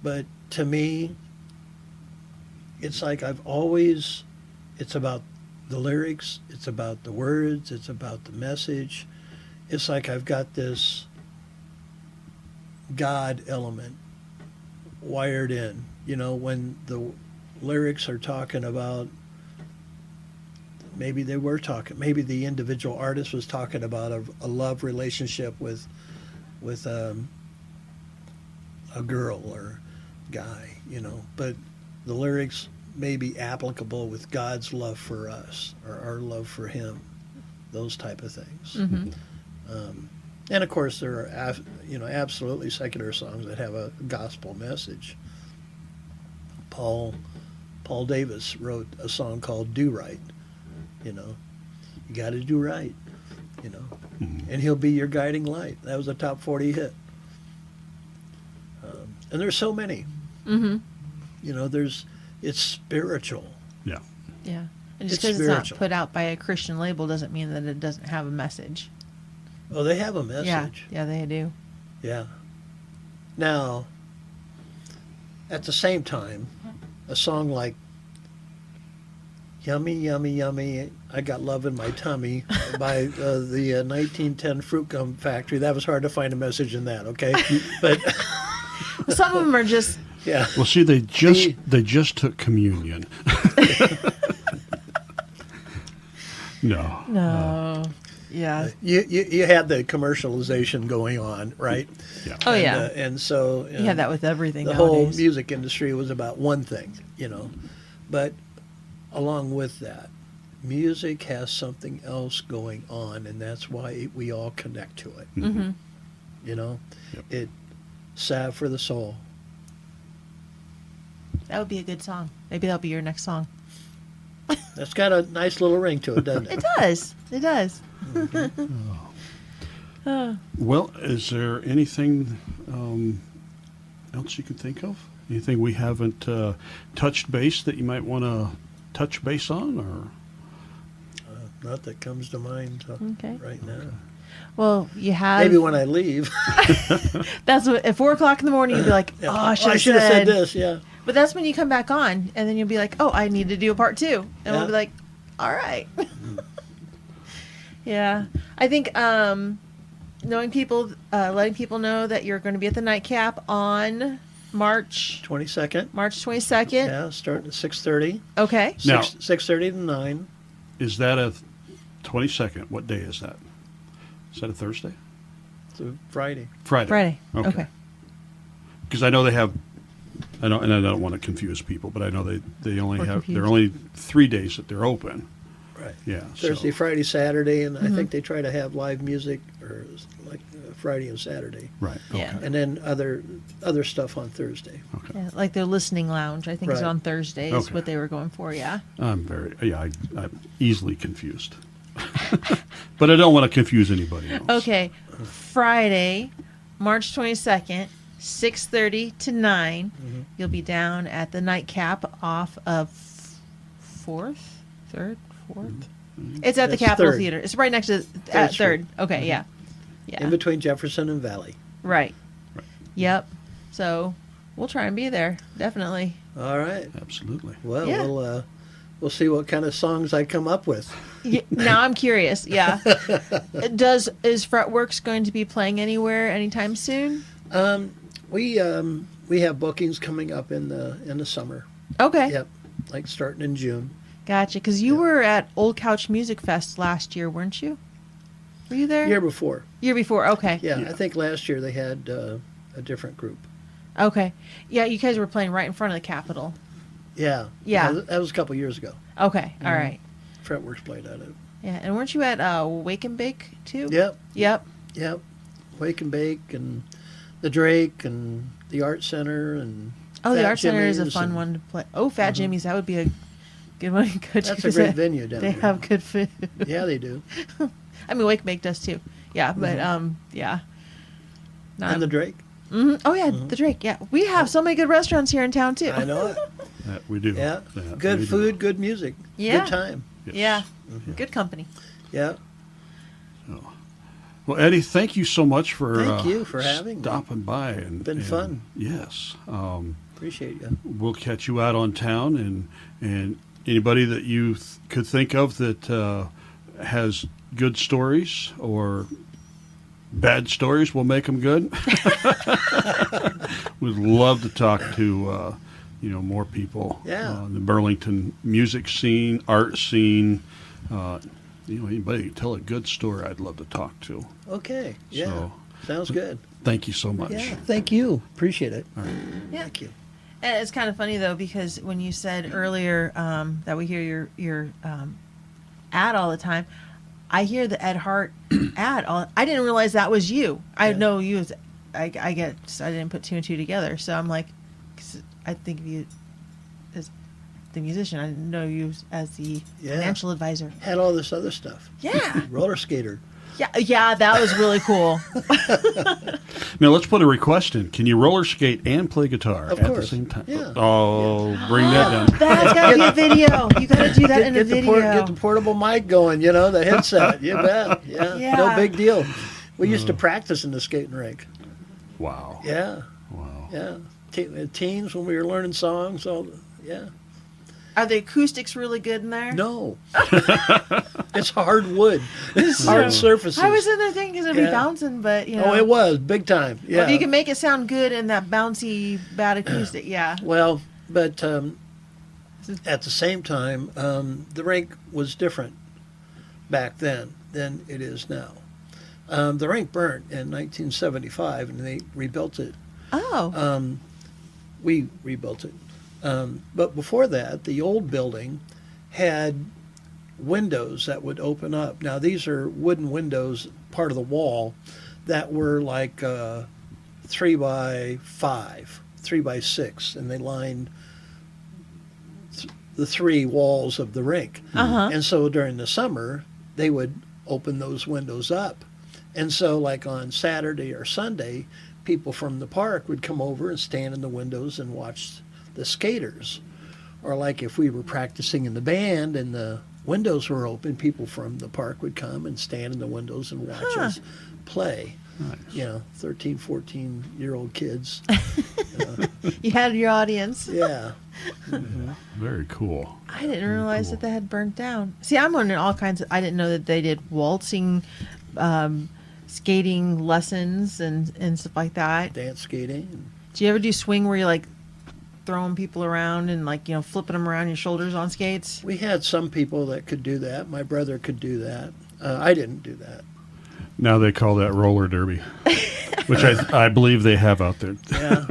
But to me, it's like it's about the lyrics, it's about the words, it's about the message. It's like I've got this God element wired in. When the lyrics are talking about, maybe the individual artist was talking about a love relationship with a girl or guy, but the lyrics may be applicable with God's love for us or our love for him, those type of things. And of course there are absolutely secular songs that have a gospel message. Paul Davis wrote a song called Do Right. You got to do right, and he'll be your guiding light. That was a top 40 hit. And there's so many. It's spiritual. Yeah. Yeah. And just because it's not put out by a Christian label doesn't mean that it doesn't have a message. Oh, they have a message. Yeah, they do. Yeah. Now, at the same time, a song like Yummy, Yummy, Yummy, I Got Love in My Tummy by the 1910 Fruit Gum Factory, that was hard to find a message in that, okay? But some of them are just... Yeah. Well, see, they just took communion. No. Yeah. You had the commercialization going on, right? Yeah. Oh, yeah. And so... You have that with everything The nowadays. whole music industry was about one thing, But along with that, music has something else going on, and that's why we all connect to it. Yep. It salve for the soul. That would be a good song. Maybe that'll be your next song. That's got a nice little ring to it, doesn't it? It does. It does. Well, is there anything else you can think of? Anything we haven't touched base that you might want to touch base on, or Not that comes to mind right now. Well, you have... Maybe when I leave. That's what, at 4 o'clock in the morning, you'll be like, oh, I should have said this, yeah. But that's when you come back on, and then you'll be like, oh, I need to do a part 2. And we'll be like, all right. Yeah. I think knowing people, letting people know that you're going to be at the nightcap on March 22nd. March 22nd. Yeah, starting at 6:30. Okay. Now- 6:30 to 9. Is that a 22nd? What day is that? Is that a Thursday? It's a Friday. Friday. Okay. Because I know they have, and I don't want to confuse people, but I know they only Or have, confuse. there are only 3 days that they're open. Right. Yeah. Thursday, so, Friday, Saturday, and I Mm-hmm. think they try to have live music or like Friday and Saturday, right. Yeah. Okay. and then other stuff on Thursday. Okay. Yeah, like their listening lounge, I think, is Right. on Thursdays. Okay. What they were going for, yeah. I'm easily confused. But I don't want to confuse anybody else. Okay, Friday, March 22nd, 6:30 to 9. Mm-hmm. You'll be down at the Nightcap off of 4th, 3rd, 4th. It's at the That's Capitol 3rd. Theater. It's right next to Third Street. 3rd. Okay, yeah. Yeah. In between Jefferson and Valley. Right. Right. Yep. So we'll try and be there. Definitely. All right. Absolutely. Well, Yeah. we'll see what kind of songs I come up with. Now I'm curious. Yeah. Is Fretworks going to be playing anywhere anytime soon? We have bookings coming up in the summer. Okay. Yep, like starting in June. Gotcha. Because you were at Old Couch Music Fest last year, weren't you? Were you there? Year before. Year before. Okay. Yeah, Yeah. I think last year they had a different group. Okay. Yeah, you guys were playing right in front of the Capitol. Yeah. Yeah. That was a couple years ago. Okay. All right. Fretworks played at it. Yeah. And weren't you at Wake and Bake too? Yep. Yep. Yep. Wake and Bake and the Drake and the Art Center and Oh, the Fat Art Center is a Jimmy's fun and- one to play. Oh, Fat Jimmy's. That would be a good one. Good. That's a great venue down They there. have good food. Yeah, they do. I mean, Wake and Bake does too. Yeah, but yeah. And the Drake. Oh yeah, the Drake. Yeah, we have so many good restaurants here in town too. I know it. That we do. Yeah. That Good we do. food, good music. Yeah. Good time. Yes. Yeah, good company. Yeah. Well, Eddie, thank you so much for Thank you for having me. stopping by. Been fun. Yes. Appreciate you. We'll catch you out on town, and anybody that you could think of that has good stories or bad stories, we'll make them good. We'd love to talk to more people. Yeah. The Burlington music scene, art scene. Anybody can tell a good story, I'd love to talk to. Okay. Yeah. So- Sounds good. Thank you so much. Yeah. Thank you. Appreciate it. Yeah. Thank you. And it's kind of funny though because when you said earlier that we hear your ad all the time, I hear the Ed Hart ad. I didn't realize that was you. I Yeah. know you. I didn't put two and two together. So I'm like, 'cause I think of you as the musician. I didn't know you as the Yeah. financial advisor. Had all this other stuff. Yeah. Roller skater. Yeah, that was really cool. Now let's put a request in. Can you roller skate and play guitar Of at the course. same time? Yeah. Oh, bring that down. That's got to be a video. You got to do that in a Get video. the portable mic going, the headset. You bet. Yeah. Yeah. No big deal. We used to practice in the skating rink. Wow. Yeah. Wow. Yeah. Teens when we were learning songs. Yeah. Are the acoustics really good in there? No. It's hard wood. Hard surfaces. I was in there thinking it's going to be Yeah. bouncing, but Oh, it was big time. Yeah. If you can make it sound good in that bouncy, bad acoustic, yeah. Well, but at the same time, the rink was different back then than it is now. The rink burnt in 1975, and they rebuilt it. Oh, We rebuilt it. But before that, the old building had windows that would open up. Now, these are wooden windows, part of the wall, that were like 3 by 5, 3 by 6, and they lined the 3 walls of the rink. Uh-huh. And so during the summer, they would open those windows up. And so, like on Saturday or Sunday, people from the park would come over and stand in the windows and watch the skaters. Or like if we were practicing in the band and the windows were open, people from the park would come and stand in the windows and watch us play. Nice. 13, 14-year-old kids. you had your audience. Yeah. Very cool. I didn't realize cool. that had burnt down. See, I'm learning all kinds of. I didn't know that they did waltzing, skating lessons and stuff like that. Dance skating. Do you ever do swing where you're like throwing people around and like, flipping them around your shoulders on skates? We had some people that could do that. My brother could do that. I didn't do that. Now they call that roller derby, which I believe they have out there. Yeah.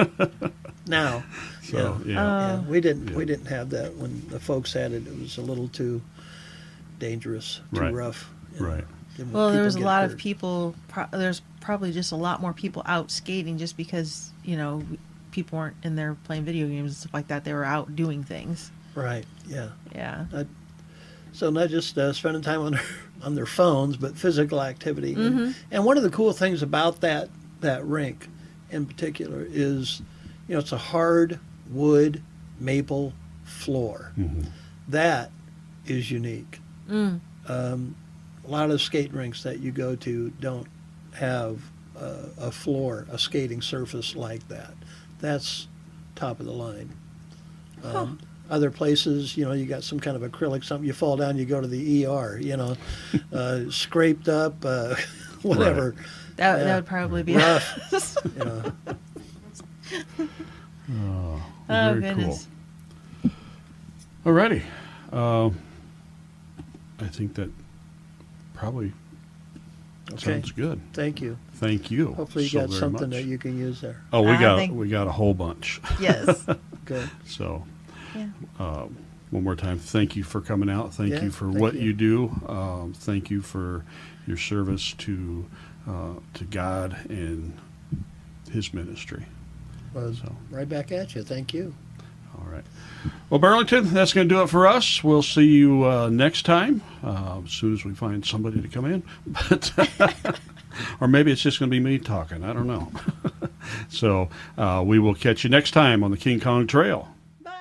Now. So, yeah. Yeah. We didn't have that when the folks had it. It was a little too dangerous, too Right. rough. Right. Didn't want Well, there people was a get lot of hurt. people. There's probably just a lot more people out skating just because, people weren't in there playing video games and stuff like that. They were out doing things. Right. Yeah. Yeah. So not just spending time on their phones, but physical activity. Mm-hmm. And one of the cool things about that rink, in particular, is it's a hard wood maple floor. Mm-hmm. That is unique. Mm. A lot of skate rinks that you go to don't have a floor, a skating surface like that. That's top of the line. Other places, you got some kind of acrylic, something, you fall down, you go to the ER, scraped up, whatever. That would probably be rough. us. Oh, Oh, very goodness. cool. Alrighty. I think that probably Okay. sounds good. Thank you. Thank you. Hopefully you so got very something much. that you can use there. Oh, I think- we got a whole bunch. Yes. Good. So, Yeah. one more time, thank you for coming out. Thank Yeah, you for thank what you. you do. Thank you for your service to God and His ministry. Well, So. right back at you. Thank you. All right. Well, Burlington, that's going to do it for us. We'll see you next time as soon as we find somebody to come in. But or maybe it's just going to be me talking. I don't know. So we will catch you next time on the King Kong Trail. Bye.